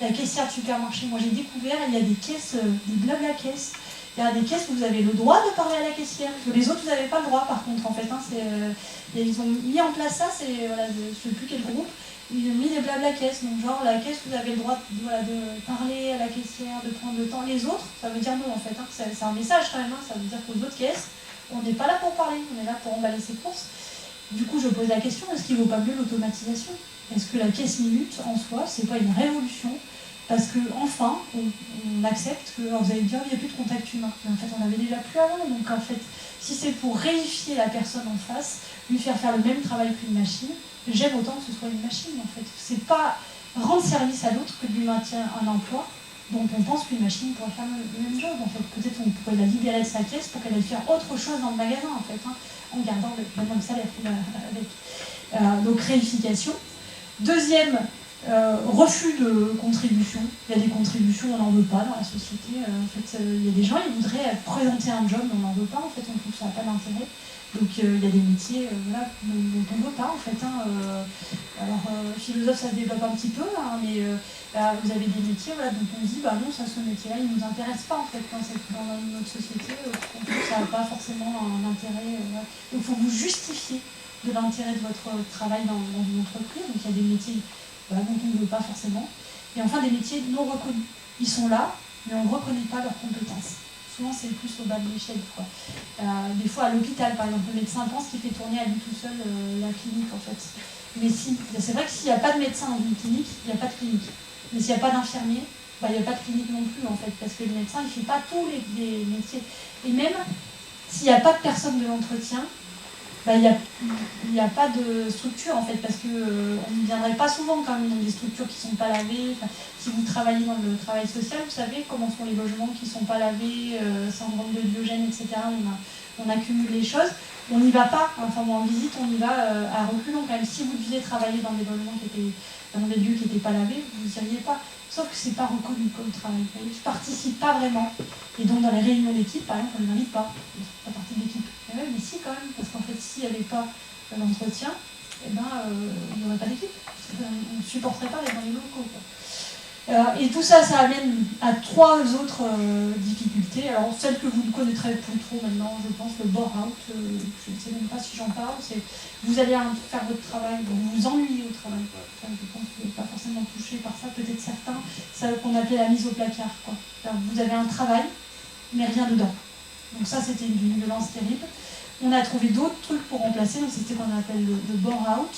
La caissière de supermarché, moi j'ai découvert, il y a des caisses, des blabla caisses. Il y a des caisses où vous avez le droit de parler à la caissière, que les autres, vous n'avez pas le droit, par contre, en fait. Ils ont mis en place ça, je ne sais plus quel groupe. Ils ont mis des blabla caisses, donc genre la caisse, vous avez le droit de parler à la caissière, de prendre le temps. Les autres, ça veut dire non en fait, c'est un message quand même, ça veut dire qu'aux autres caisses, on n'est pas là pour parler, on est là pour emballer ses courses. Du coup, je pose la question, est-ce qu'il ne vaut pas mieux l'automatisation? Est-ce que la caisse minute, en soi, c'est pas une révolution? Parce qu'enfin, on accepte que, alors vous allez me dire, il n'y a plus de contact humain. Mais en fait, on avait déjà plus avant, donc en fait, si c'est pour réifier la personne en face, lui faire le même travail qu'une machine, j'aime autant que ce soit une machine en fait. C'est pas rendre service à l'autre que de lui maintenir un emploi dont on pense qu'une machine pourrait faire le même job en fait. Peut-être on pourrait la libérer de sa caisse pour qu'elle aille faire autre chose dans le magasin en fait, en gardant le même salaire avec. Donc réification. Deuxième, refus de contribution. Il y a des contributions, on n'en veut pas dans la société. En fait, il y a des gens, ils voudraient présenter un job, mais on n'en veut pas en fait, on trouve que ça n'a pas d'intérêt. Donc il y a des métiers dont on ne veut pas en fait. Philosophe, ça se développe un petit peu, mais vous avez des métiers dont on dit non, ça, ce métier-là, il ne nous intéresse pas en fait dans notre société. On trouve que ça n'a pas forcément un intérêt. Donc il faut vous justifier de l'intérêt de votre travail dans une entreprise. Donc il y a des métiers dont on ne veut pas forcément. Et enfin des métiers non reconnus. Ils sont là, mais on ne reconnaît pas leurs compétences. Souvent, c'est plus au bas de l'échelle. Des fois, à l'hôpital, par exemple, le médecin pense qu'il fait tourner à lui tout seul la clinique, en fait. Mais c'est vrai que s'il n'y a pas de médecin dans une clinique, il n'y a pas de clinique. Mais s'il n'y a pas d'infirmier, il n'y a pas de clinique non plus, en fait, parce que le médecin, il ne fait pas tous les métiers. Et même s'il n'y a pas de personne de l'entretien, il n'y a pas de structure en fait, parce qu'on n'y viendrait pas souvent quand même dans des structures qui ne sont pas lavées. Si vous travaillez dans le travail social, vous savez comment sont les logements qui ne sont pas lavés, syndrome de Diogène, etc. On accumule les choses. On n'y va pas, en visite, on y va à reculons quand même. Si vous deviez travailler dans des logements dans des lieux qui n'étaient pas lavés, vous n'y iriez pas. Sauf que ce n'est pas reconnu comme travail. Je ne participe pas vraiment. Et donc dans les réunions d'équipe, par exemple, on ne les invite pas. Ils ne font pas partie de l'équipe. Mais si quand même, parce qu'en fait, s'il n'y avait pas l'entretien, il n'y aurait pas d'équipe. On ne supporterait pas d'être dans les locaux. Et tout ça, ça amène à 3 autres difficultés. Alors celle que vous ne connaîtrez plus trop maintenant, je pense, le bore-out. Je ne sais même pas si j'en parle. C'est vous allez faire votre travail, vous vous ennuyez au travail. Je pense que vous n'êtes pas forcément touché par ça, peut-être certains. C'est ce qu'on appelait la mise au placard. Vous avez un travail, mais rien dedans. Donc ça, c'était une violence terrible. On a trouvé d'autres trucs pour remplacer, donc c'était ce qu'on appelle le bore-out.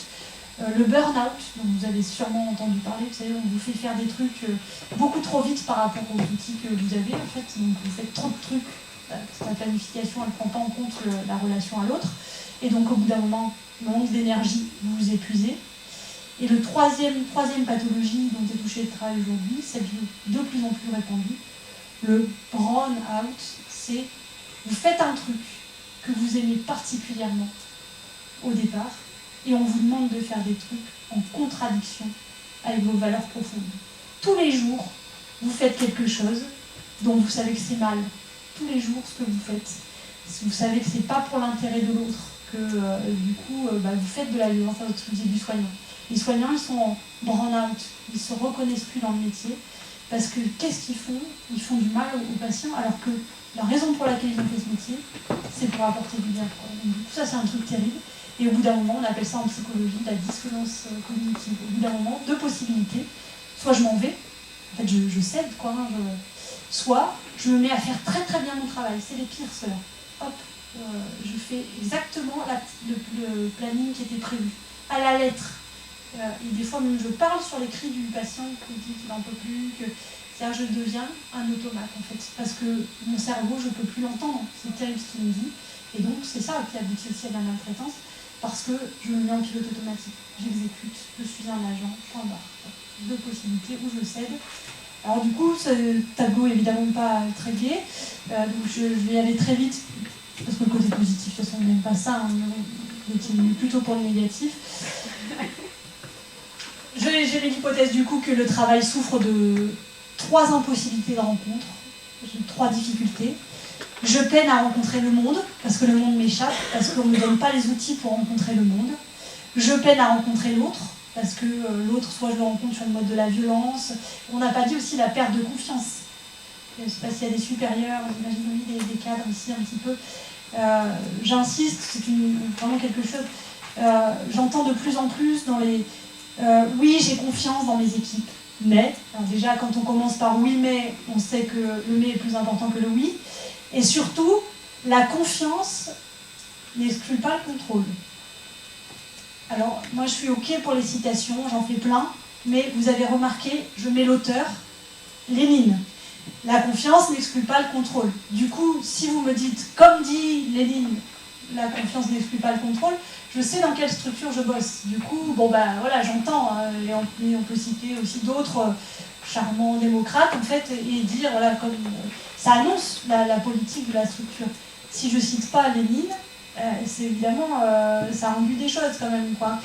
Le burn-out, dont vous avez sûrement entendu parler, vous savez, on vous fait faire des trucs beaucoup trop vite par rapport aux outils que vous avez, en fait. Donc vous faites trop de trucs, parce que la planification, elle ne prend pas en compte la relation à l'autre. Et donc au bout d'un moment, manque d'énergie, vous vous épuisez. Et le troisième pathologie dont est touché le travail aujourd'hui, celle de plus en plus répandue, le burn-out, c'est vous faites un truc que vous aimez particulièrement au départ, et on vous demande de faire des trucs en contradiction avec vos valeurs profondes. Tous les jours, vous faites quelque chose dont vous savez que c'est mal. Tous les jours, ce que vous faites, vous savez que c'est pas pour l'intérêt de l'autre, que du coup, vous faites de la violence à votre sujet du soignant. Les soignants, ils sont en burn-out, ils ne se reconnaissent plus dans le métier, Parce que qu'est-ce qu'ils font? Ils font du mal aux patients, alors que la raison pour laquelle ils ont fait ce métier, c'est pour apporter du bien. Donc, du coup, ça, c'est un truc terrible. Et au bout d'un moment, on appelle ça en psychologie la dissonance cognitive. Au bout d'un moment, deux possibilités. Soit je m'en vais, en fait, je cède, quoi. Hein, soit je me mets à faire très très bien mon travail. C'est les pires, ceux-là. Hop, je fais exactement le planning qui était prévu, à la lettre. Et des fois, même je parle sur les cris du patient qui dit qu'il n'en peut plus, que c'est-à-dire je deviens un automate en fait, parce que mon cerveau, je ne peux plus l'entendre, c'est terrible ce qu'il me dit, et donc c'est ça qui aboutit aussi à la maltraitance, parce que je me mets en pilote automatique, j'exécute, je suis un agent, point barre. Deux possibilités où je cède. Alors du coup, ce tableau est évidemment pas très gai, donc je vais aller très vite, parce que le côté positif, de toute façon, on n'aime pas ça, hein, on est plutôt pour le négatif. J'ai mis l'hypothèse du coup que le travail souffre de 3 impossibilités de rencontre, 3 difficultés. Je peine à rencontrer le monde, parce que le monde m'échappe, parce qu'on ne me donne pas les outils pour rencontrer le monde. Je peine à rencontrer l'autre, parce que l'autre, soit je le rencontre sur le mode de la violence. On n'a pas dit aussi la perte de confiance. Je ne sais pas s'il y a des supérieurs, j'imagine des cadres ici un petit peu. J'insiste, c'est vraiment quelque chose. J'entends de plus en plus dans les... oui, j'ai confiance dans mes équipes, mais, alors déjà quand on commence par oui mais, on sait que le mais est plus important que le oui, et surtout, la confiance n'exclut pas le contrôle. Alors, moi je suis ok pour les citations, j'en fais plein, mais vous avez remarqué, je mets l'auteur, Lénine. La confiance n'exclut pas le contrôle. Du coup, si vous me dites, comme dit Lénine, la confiance n'exclut pas le contrôle, je sais dans quelle structure je bosse. Du coup, bon ben voilà, j'entends, hein, et on peut citer aussi d'autres charmants démocrates, en fait, et dire, voilà, comme ça annonce la politique de la structure. Si je cite pas Lénine, c'est évidemment, ça induit des choses quand même, quoi.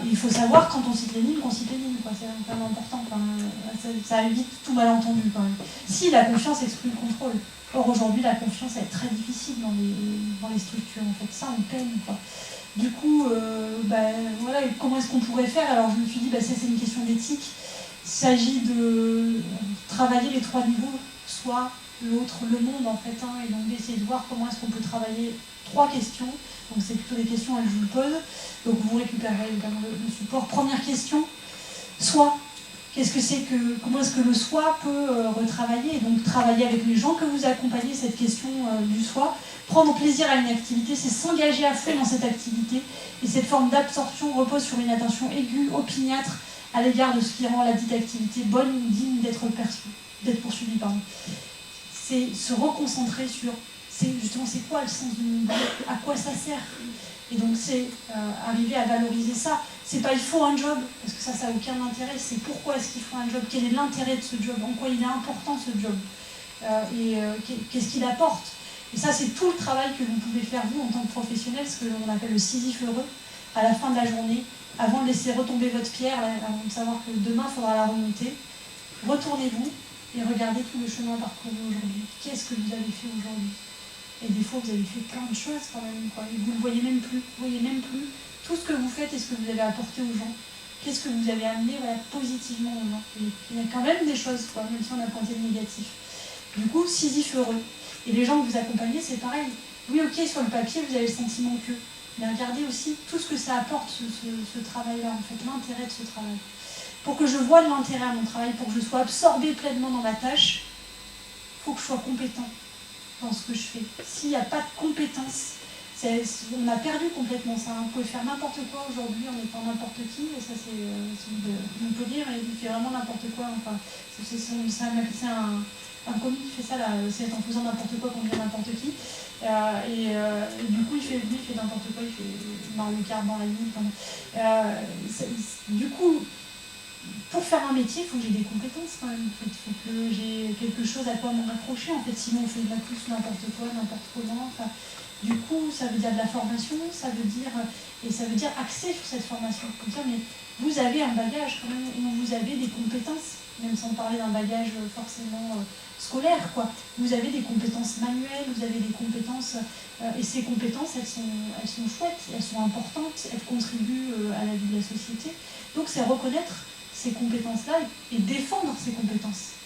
Il faut savoir, quand on cite Lénine, qu'on cite Lénine, quoi. C'est quand même important, quoi. Ça évite tout malentendu, quand même. Si la confiance exclut le contrôle. Or, aujourd'hui, la confiance est très difficile dans les structures, en fait. Ça, on peine, quoi. Du coup, voilà, comment est-ce qu'on pourrait faire? Alors, je me suis dit, c'est une question d'éthique. Il s'agit de travailler les 3 niveaux, soit l'autre, le monde, en fait, hein, et donc d'essayer de voir comment est-ce qu'on peut travailler 3 questions. Donc, c'est plutôt des questions que je vous pose. Donc, vous récupérez évidemment le support. Première question, soit. Qu'est-ce que c'est que, comment est-ce que le soi peut retravailler, et donc travailler avec les gens que vous accompagnez, cette question du soi. Prendre plaisir à une activité, c'est s'engager à fond dans cette activité, et cette forme d'absorption repose sur une attention aiguë, opiniâtre, à l'égard de ce qui rend la dite activité bonne ou digne d'être poursuivie. C'est se reconcentrer sur, justement, c'est quoi le sens du monde, à quoi ça sert. Et donc c'est arriver à valoriser ça. C'est pas il faut un job, parce que ça n'a aucun intérêt, c'est pourquoi est-ce qu'il faut un job, quel est l'intérêt de ce job, en quoi il est important ce job, et qu'est-ce qu'il apporte. Et ça, c'est tout le travail que vous pouvez faire, vous, en tant que professionnel, ce que l'on appelle le Sisyphe heureux, à la fin de la journée, avant de laisser retomber votre pierre, avant de savoir que demain, il faudra la remonter. Retournez-vous et regardez tout le chemin parcouru aujourd'hui. Qu'est-ce que vous avez fait aujourd'hui? Et des fois, vous avez fait plein de choses quand même, quoi. Et vous ne le voyez même plus. Vous voyez même plus tout ce que vous faites et ce que vous avez apporté aux gens. Qu'est-ce que vous avez amené, voilà, positivement aux gens. Et il y a quand même des choses, quoi, même si on a pointé le négatif. Du coup, Sisyphe heureux. Et les gens que vous accompagnez, c'est pareil. Oui, ok, sur le papier, vous avez le sentiment que. Mais regardez aussi tout ce que ça apporte, ce travail-là, en fait, l'intérêt de ce travail. Pour que je voie de l'intérêt à mon travail, pour que je sois absorbée pleinement dans ma tâche, il faut que je sois compétent dans ce que je fais. S'il n'y a pas de compétence, on a perdu complètement ça. Vous pouvez faire n'importe quoi aujourd'hui en étant n'importe qui, et ça c'est on peut dire, il fait vraiment n'importe quoi. Enfin, c'est un comique qui fait ça, là, c'est en faisant n'importe quoi qu'on devient n'importe qui. Et du coup, il fait n'importe quoi, il fait Mario Kart dans la vie. Du coup, pour faire un métier, il faut que j'ai des compétences quand même. Il faut que j'ai quelque chose à quoi m'en accrocher. En fait, sinon on fait de la pousse n'importe quoi, n'importe comment. Enfin, du coup, ça veut dire de la formation, ça veut dire axer sur cette formation. Comme ça, mais vous avez un bagage quand même, vous avez des compétences, même sans parler d'un bagage forcément scolaire, quoi. Vous avez des compétences manuelles, vous avez des compétences, et ces compétences, elles sont chouettes, elles sont importantes, elles contribuent à la vie de la société. Donc c'est reconnaître ces compétences-là et défendre ces compétences.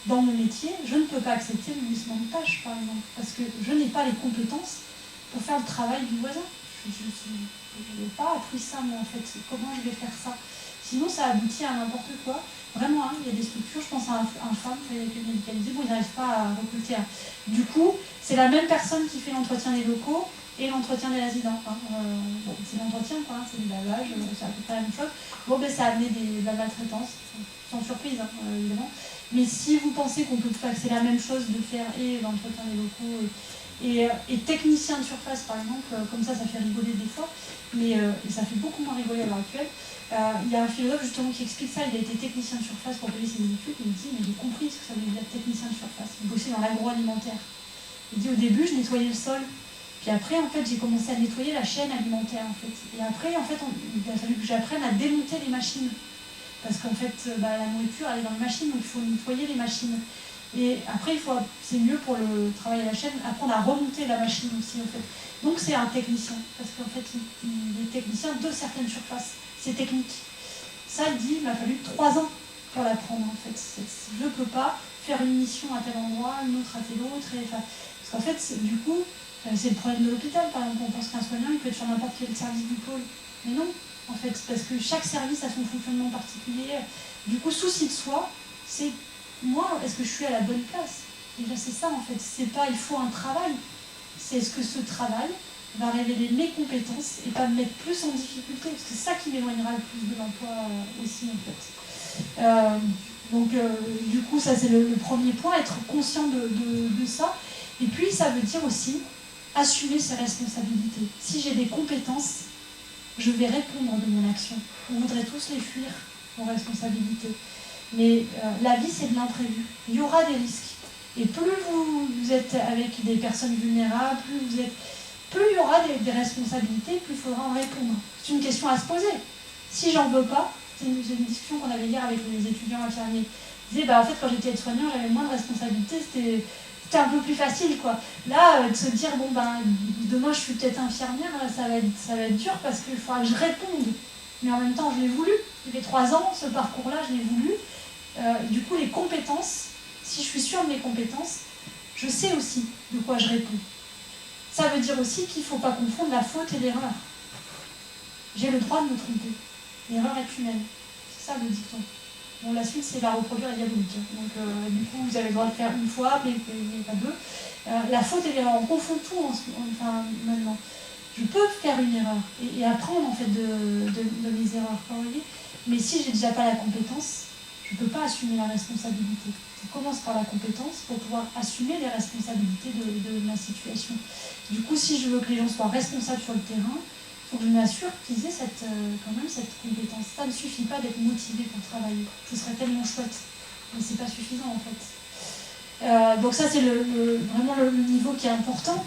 dans mon métier, je ne peux pas accepter le glissement de tâches, par exemple, parce que je n'ai pas les compétences pour faire le travail du voisin. Je n'ai pas appris ça, moi, en fait. Comment je vais faire ça? Sinon, ça aboutit à n'importe quoi. Vraiment, hein, il y a des structures, je pense à un femme qui est médicalisé, où ils n'arrivent pas à recruter. Du coup, c'est la même personne qui fait l'entretien des locaux et l'entretien des résidents. Hein. Bon, c'est l'entretien, quoi, hein, c'est du lavage, c'est à peu près la même chose. Bon, ben, ça a amené de la maltraitance, sans surprise, hein, évidemment. Mais si vous pensez qu'on peut faire, c'est la même chose de faire et l'entretien des locaux et technicien de surface, par exemple, comme ça fait rigoler des fois, mais et ça fait beaucoup moins rigoler à l'heure actuelle. Il y a un philosophe justement qui explique ça, il a été technicien de surface pour payer ses études, et il dit, mais j'ai compris ce que ça veut dire technicien de surface, il bossait dans l'agroalimentaire. Il dit, au début, je nettoyais le sol, puis après, en fait, j'ai commencé à nettoyer la chaîne alimentaire, en fait. Et après, en fait, il a fallu que j'apprenne à démonter les machines. Parce qu'en fait, la nourriture, elle est dans les machines, donc il faut nettoyer les machines. Et après, c'est mieux pour le travail à la chaîne, apprendre à remonter la machine aussi, en fait. Donc c'est un technicien, parce qu'en fait, il est technicien de certaines surfaces. C'est technique. Ça, il dit, il m'a fallu 3 ans pour l'apprendre, en fait. Je ne peux pas faire une mission à tel endroit, une autre à tel autre. Parce qu'en fait, du coup, c'est le problème de l'hôpital, par exemple. On pense qu'un soignant, il peut être sur n'importe quel service du pôle. Mais non, en fait, parce que chaque service a son fonctionnement particulier. Du coup, souci de soi, c'est moi, est-ce que je suis à la bonne place? Déjà, c'est ça, en fait. C'est pas, il faut un travail. C'est est-ce que ce travail va révéler mes compétences et pas me mettre plus en difficulté, parce que c'est ça qui m'éloignera le plus de l'emploi aussi, en fait. Donc, du coup, ça, c'est le premier point, être conscient de ça. Et puis, ça veut dire aussi assumer ses responsabilités. Si j'ai des compétences, je vais répondre de mon action. On voudrait tous les fuir, nos responsabilités. Mais la vie, c'est de l'imprévu. Il y aura des risques. Et plus vous êtes avec des personnes vulnérables, plus il y aura des responsabilités, plus il faudra en répondre. C'est une question à se poser. Si j'en veux pas, c'est une discussion qu'on avait hier avec les étudiants infirmiers. Ils disaient, en fait, quand j'étais aide-soignant, j'avais moins de responsabilités, c'était un peu plus facile, quoi. Là, de se dire, demain je suis peut-être infirmière, ça va être dur parce qu'il faudra que je réponde. Mais en même temps, je l'ai voulu. Il y avait 3 ans, ce parcours-là, je l'ai voulu. Du coup, les compétences, si je suis sûre de mes compétences, je sais aussi de quoi je réponds. Ça veut dire aussi qu'il ne faut pas confondre la faute et l'erreur. J'ai le droit de me tromper. L'erreur est humaine. C'est ça le dicton. Bon, la suite, c'est la reproduire et diabolique. Donc, du coup, vous avez le droit de faire une fois, mais pas 2. La faute et l'erreur, on confond tout maintenant. Je peux faire une erreur et apprendre en fait de mes erreurs. Vous voyez, mais si j'ai déjà pas la compétence, je ne peux pas assumer la responsabilité. Je commence par la compétence pour pouvoir assumer les responsabilités de ma situation. Du coup, si je veux que les gens soient responsables sur le terrain, il faut que je m'assure qu'ils aient quand même cette compétence. Ça ne suffit pas d'être motivé pour travailler. Ce serait tellement chouette, mais ce n'est pas suffisant en fait. Donc ça, c'est vraiment le niveau qui est important.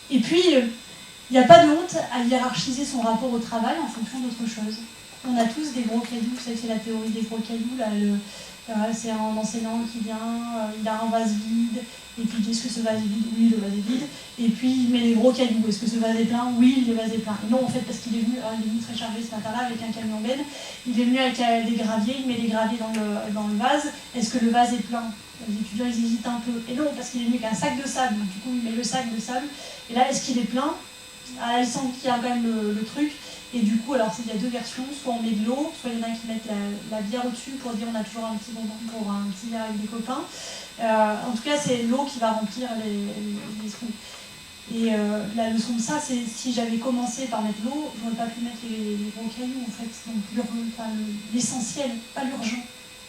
Et puis, il n'y a pas de honte à hiérarchiser son rapport au travail en fonction d'autre chose. On a tous des gros cailloux, vous savez, c'est la théorie des gros cailloux. Là, c'est un enseignant qui vient, il a un vase vide, et puis il dit, est-ce que ce vase est vide? Oui, le vase est vide. Et puis il met les gros cailloux, est-ce que ce vase est plein? Oui, le vase est plein. Et non, en fait, parce qu'il est venu très chargé ce matin-là avec un camion benne, il est venu avec des graviers, il met les graviers dans le vase, est-ce que le vase est plein? Les étudiants, ils hésitent un peu. Et non, parce qu'il est venu avec un sac de sable, donc du coup, il met le sac de sable, et là, est-ce qu'il est plein? Ils sentent qu'il y a quand même le truc. Et du coup, alors il y a 2 versions, soit on met de l'eau, soit il y en a qui mettent la bière au-dessus pour dire on a toujours un petit bonbon pour un petit verre avec des copains. En tout cas, c'est l'eau qui va remplir les trous. Et la leçon de ça, c'est si j'avais commencé par mettre l'eau, je n'aurais pas pu mettre les gros cailloux en fait. Donc l'essentiel, pas l'urgent.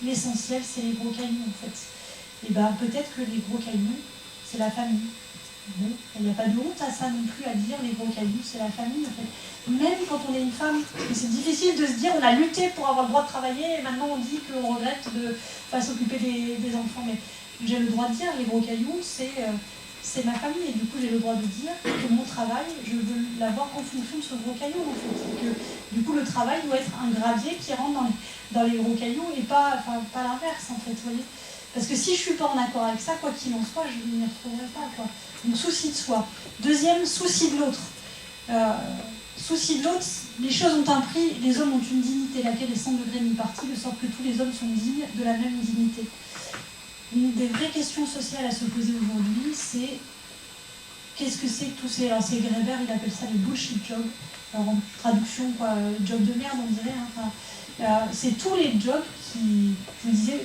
L'essentiel, c'est les gros cailloux en fait. Et peut-être que les gros cailloux, c'est la famille. Bon, il n'y a pas de honte à ça non plus à dire les gros cailloux, c'est la famille en fait. Même quand on est une femme, c'est difficile de se dire on a lutté pour avoir le droit de travailler et maintenant on dit qu'on regrette de ne pas s'occuper des enfants. Mais j'ai le droit de dire les gros cailloux, c'est ma famille et du coup j'ai le droit de dire que mon travail, je veux l'avoir en fonction de ce gros caillou en fait. Et que du coup le travail doit être un gravier qui rentre dans les gros cailloux et pas l'inverse en fait, vous voyez. Parce que si je ne suis pas en accord avec ça, quoi qu'il en soit, je ne m'y retrouverai pas, quoi. Donc souci de soi. Deuxième, souci de l'autre. Souci de l'autre, les choses ont un prix, les hommes ont une dignité, laquelle est sans degré ni parti, de sorte que tous les hommes sont dignes de la même dignité. Une des vraies questions sociales à se poser aujourd'hui, c'est qu'est-ce que c'est que tous ces... Alors c'est Greber, il appelle ça les bullshit jobs. Alors en traduction, quoi, job de merde, on dirait. Hein, enfin, c'est tous les jobs qui, je vous disais,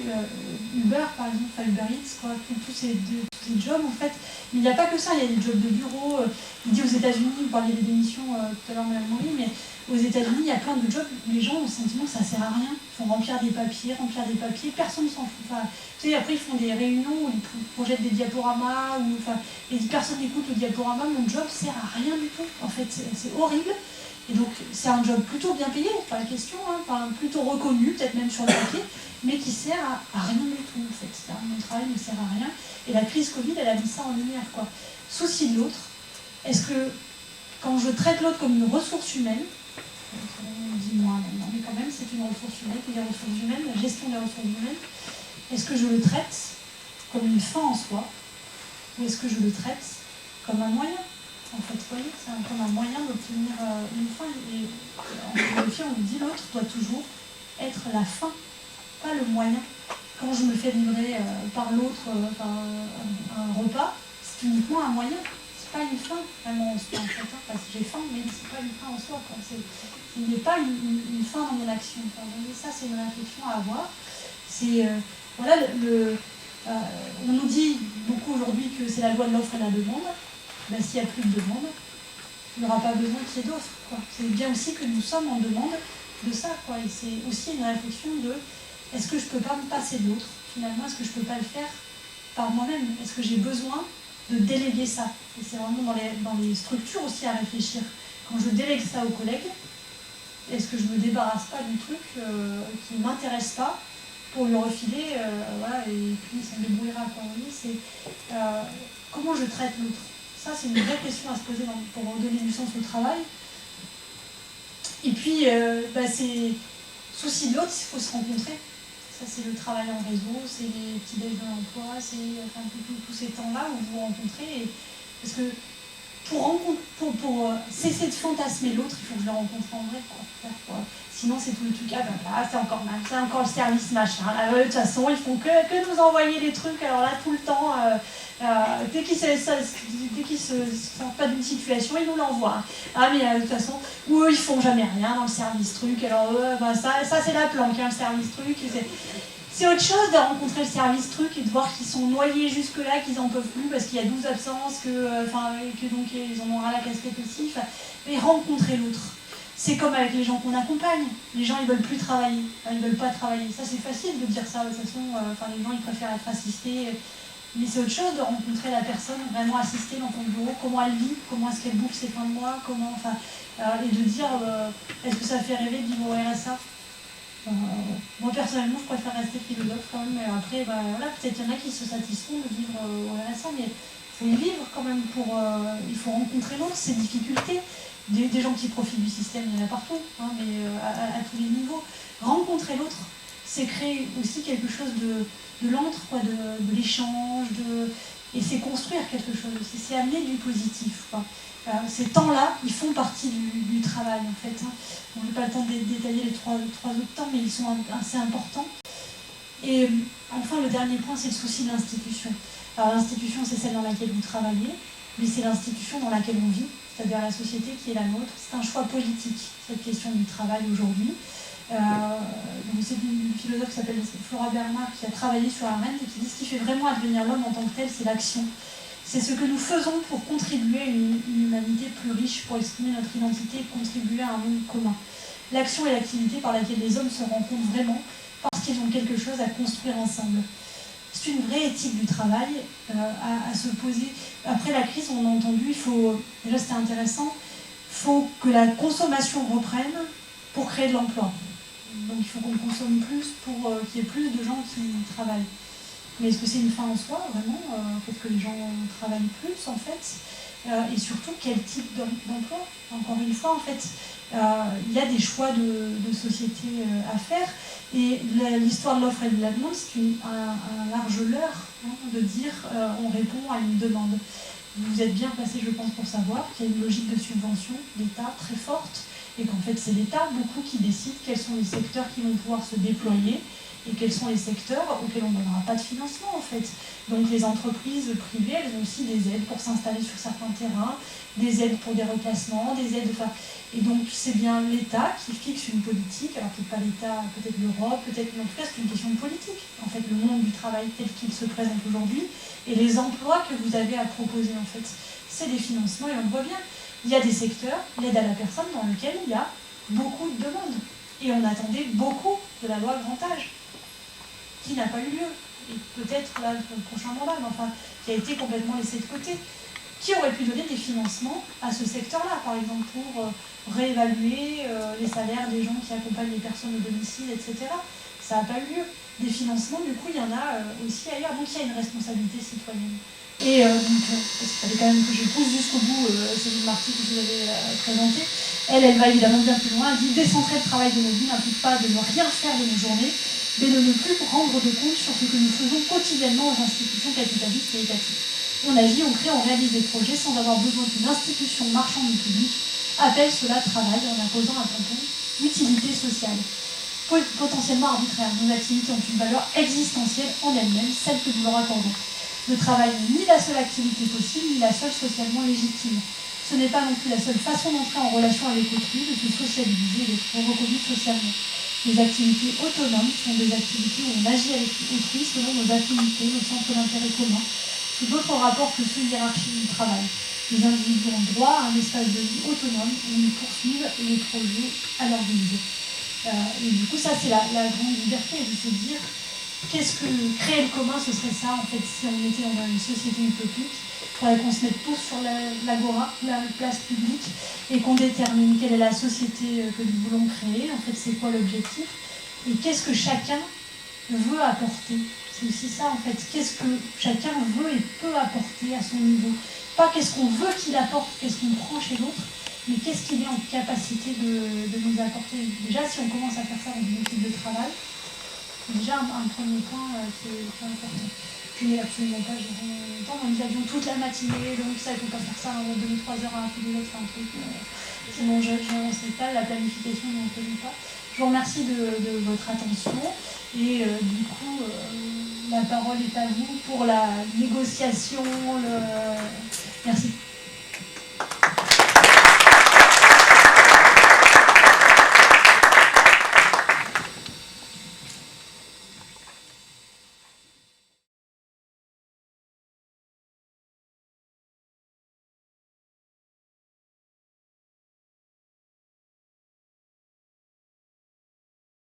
Uber par exemple, enfin Uber Eats, quoi, tous ces jobs en fait. Mais il n'y a pas que ça, il y a des jobs de bureau. Il dit aux États-Unis, vous parliez des démissions tout à l'heure, Mme Henry, mais aux États-Unis, il y a plein de jobs où les gens ont le sentiment que ça ne sert à rien. Ils font remplir des papiers, personne ne s'en fout. Enfin, tu sais, après, ils font des réunions où ils projettent des diaporamas, et personne n'écoute le diaporama. Mon job ne sert à rien du tout. En fait, c'est horrible. Et donc, c'est un job plutôt bien payé, pas la question, hein, plutôt reconnu, peut-être même sur le papier, mais qui sert à rien du tout, en fait. Mon travail ne sert à rien. Et la crise Covid, elle a mis ça en lumière, quoi. Souci de l'autre. Est-ce que, quand je traite l'autre comme une ressource humaine, on dit moi maintenant, mais quand même, c'est une ressource humaine, les ressources humaines, la gestion des ressources humaines, est-ce que je le traite comme une fin en soi, ou est-ce que je le traite comme un moyen? En fait, vous voyez, c'est comme un moyen d'obtenir une fin. Et en philosophie, on nous dit l'autre doit toujours être la fin, pas le moyen. Quand je me fais livrer par l'autre un repas, c'est uniquement un moyen. C'est pas une fin, vraiment, en soi, en fait, hein, parce que j'ai faim, mais c'est pas une fin en soi. Il n'est pas une fin dans mon action. Enfin, ça, c'est une réflexion à avoir. C'est, voilà, on nous dit beaucoup aujourd'hui que c'est la loi de l'offre et la demande. Ben, s'il n'y a plus de demande, il n'y aura pas besoin qu'il y ait d'offres. C'est bien aussi que nous sommes en demande de ça. Quoi. Et c'est aussi une réflexion de est-ce que je ne peux pas me passer de l'autre? Finalement, est-ce que je ne peux pas le faire par moi-même? Est-ce que j'ai besoin de déléguer ça? Et c'est vraiment dans les structures aussi à réfléchir. Quand je délègue ça aux collègues, est-ce que je ne me débarrasse pas du truc qui ne m'intéresse pas pour lui refiler, voilà, et puis ça me débrouillera. C'est comment je traite l'autre? Ça, c'est une vraie question à se poser pour donner du sens au travail. Et puis, c'est souci de l'autre, il faut se rencontrer. Ça, c'est le travail en réseau, c'est les petits déj de l'emploi, c'est tous ces temps-là où vous vous rencontrez. Parce que pour cesser de fantasmer l'autre, il faut que je le rencontre en vrai. Quoi. Sinon, c'est tout le truc, c'est encore mal, c'est encore le service machin. De toute façon, ils font que nous envoyer des trucs, alors là, tout le temps, dès qu'ils se sortent pas d'une situation, ils nous l'envoient. Mais de toute façon, ou eux, ils font jamais rien dans le service truc, alors ça c'est la planque, hein, le service truc. C'est autre chose de rencontrer le service truc et de voir qu'ils sont noyés jusque-là, qu'ils n'en peuvent plus parce qu'il y a 12 absences, que donc ils en ont ras la casquette aussi. Mais rencontrer l'autre. C'est comme avec les gens qu'on accompagne. Les gens, ils veulent plus travailler. Ils veulent pas travailler. Ça, c'est facile de dire ça. De toute façon, les gens, ils préfèrent être assistés. Mais c'est autre chose de rencontrer la personne, vraiment assistée dans ton bureau, comment elle vit, comment est-ce qu'elle bouffe ses fins de mois, et de dire, est-ce que ça fait rêver de vivre au RSA? Moi personnellement je préfère rester philosophe quand même, mais après peut-être qu'il y en a qui se satisfont de vivre au RSA, mais il faut y vivre quand même il faut rencontrer l'autre, ses difficultés, des gens qui profitent du système, il y en a partout, hein, mais à tous les niveaux. Rencontrer l'autre, c'est créer aussi quelque chose de l'entre, de l'échange, et c'est construire quelque chose, c'est amener du positif. Ces temps-là, ils font partie du travail en fait. On n'a pas le temps de détailler les trois autres temps, mais ils sont assez importants. Et enfin, le dernier point, c'est le souci de l'institution. Alors l'institution, c'est celle dans laquelle vous travaillez, mais c'est l'institution dans laquelle on vit, c'est-à-dire la société qui est la nôtre. C'est un choix politique, cette question du travail aujourd'hui. C'est une philosophe qui s'appelle Flora Bernard qui a travaillé sur Arendt et qui dit ce qui fait vraiment advenir l'homme en tant que tel, c'est l'action. C'est ce que nous faisons pour contribuer à une humanité plus riche, pour exprimer notre identité et contribuer à un monde commun. L'action est l'activité par laquelle les hommes se rencontrent vraiment parce qu'ils ont quelque chose à construire ensemble. C'est une vraie éthique du travail à se poser. Après la crise, on a entendu, déjà c'était intéressant, il faut que la consommation reprenne pour créer de l'emploi. Donc il faut qu'on consomme plus pour qu'il y ait plus de gens qui travaillent. Mais est-ce que c'est une fin en soi, vraiment, peut-être que les gens travaillent plus, en fait, et surtout, quel type d'emploi? Encore une fois, en fait, il y a des choix de société à faire, et l'histoire de l'offre et de la demande, c'est un large leurre, de dire on répond à une demande. Vous êtes bien placé, je pense, pour savoir qu'il y a une logique de subvention d'État très forte, et qu'en fait, c'est l'État, beaucoup, qui décide quels sont les secteurs qui vont pouvoir se déployer, et quels sont les secteurs auxquels on ne donnera pas de financement en fait. Donc les entreprises privées, elles ont aussi des aides pour s'installer sur certains terrains, des aides pour des reclassements, des aides... Enfin, et donc c'est bien l'État qui fixe une politique, alors peut-être pas l'État, peut-être l'Europe, peut-être, mais en tout cas c'est une question de politique. En fait, le monde du travail tel qu'il se présente aujourd'hui, et les emplois que vous avez à proposer en fait, c'est des financements, et on le voit bien. Il y a des secteurs, l'aide à la personne, dans lesquels il y a beaucoup de demandes. Et on attendait beaucoup de la loi grand âge, qui n'a pas eu lieu. Et peut-être là, le prochain mandat, mais enfin, qui a été complètement laissé de côté. Qui aurait pu donner des financements à ce secteur-là, par exemple, pour réévaluer les salaires des gens qui accompagnent les personnes au domicile, etc. Ça n'a pas eu lieu. Des financements, du coup, il y en a aussi ailleurs. Donc il y a une responsabilité citoyenne. Et donc, parce qu'il fallait quand même que je pousse jusqu'au bout Céline Marty que je vous avais présentée. Elle va évidemment bien plus loin. Elle dit « Décentrer le travail de nos vies n'implique pas de ne rien faire de nos journées, mais de ne plus rendre de compte sur ce que nous faisons quotidiennement aux institutions capitalistes et étatiques. On agit, on crée, on réalise des projets sans avoir besoin qu'une institution marchande du public appelle cela travail en imposant un tampon utilité sociale. Potentiellement arbitraire, nos activités ont une valeur existentielle en elles-mêmes, celle que nous leur accordons. Le travail n'est ni la seule activité possible, ni la seule socialement légitime. Ce n'est pas non plus la seule façon d'entrer en relation avec autrui, de se sociabiliser et d'être reconnu socialement. Les activités autonomes sont des activités où on agit avec autrui selon nos affinités, nos centres d'intérêt communs, sous d'autres rapports que ceux hiérarchiques du travail. Les individus ont droit à un espace de vie autonome où ils poursuivent les projets à leur guise. Et du coup, ça, c'est la grande liberté de se dire qu'est-ce que créer le commun, ce serait ça, en fait, si on était dans une société utopique. Il faudrait qu'on se mette tous sur l'agora, la place publique, et qu'on détermine quelle est la société que nous voulons créer, en fait, c'est quoi l'objectif, et qu'est-ce que chacun veut apporter. C'est aussi ça, en fait, qu'est-ce que chacun veut et peut apporter à son niveau. Pas qu'est-ce qu'on veut qu'il apporte, qu'est-ce qu'on prend chez l'autre, mais qu'est-ce qu'il est en capacité de nous apporter. Déjà, si on commence à faire ça dans une équipe de travail, c'est déjà un premier point qui est important. Je n'ai absolument pas géré le temps, nous avions toute la matinée, donc ça, il ne faut pas faire ça, on va donner 3 heures à un peu d'autre, un truc. Sinon, je n'avance pas, la planification, on ne connaît pas. Je vous remercie de votre attention, et du coup, la parole est à vous pour la négociation. Merci.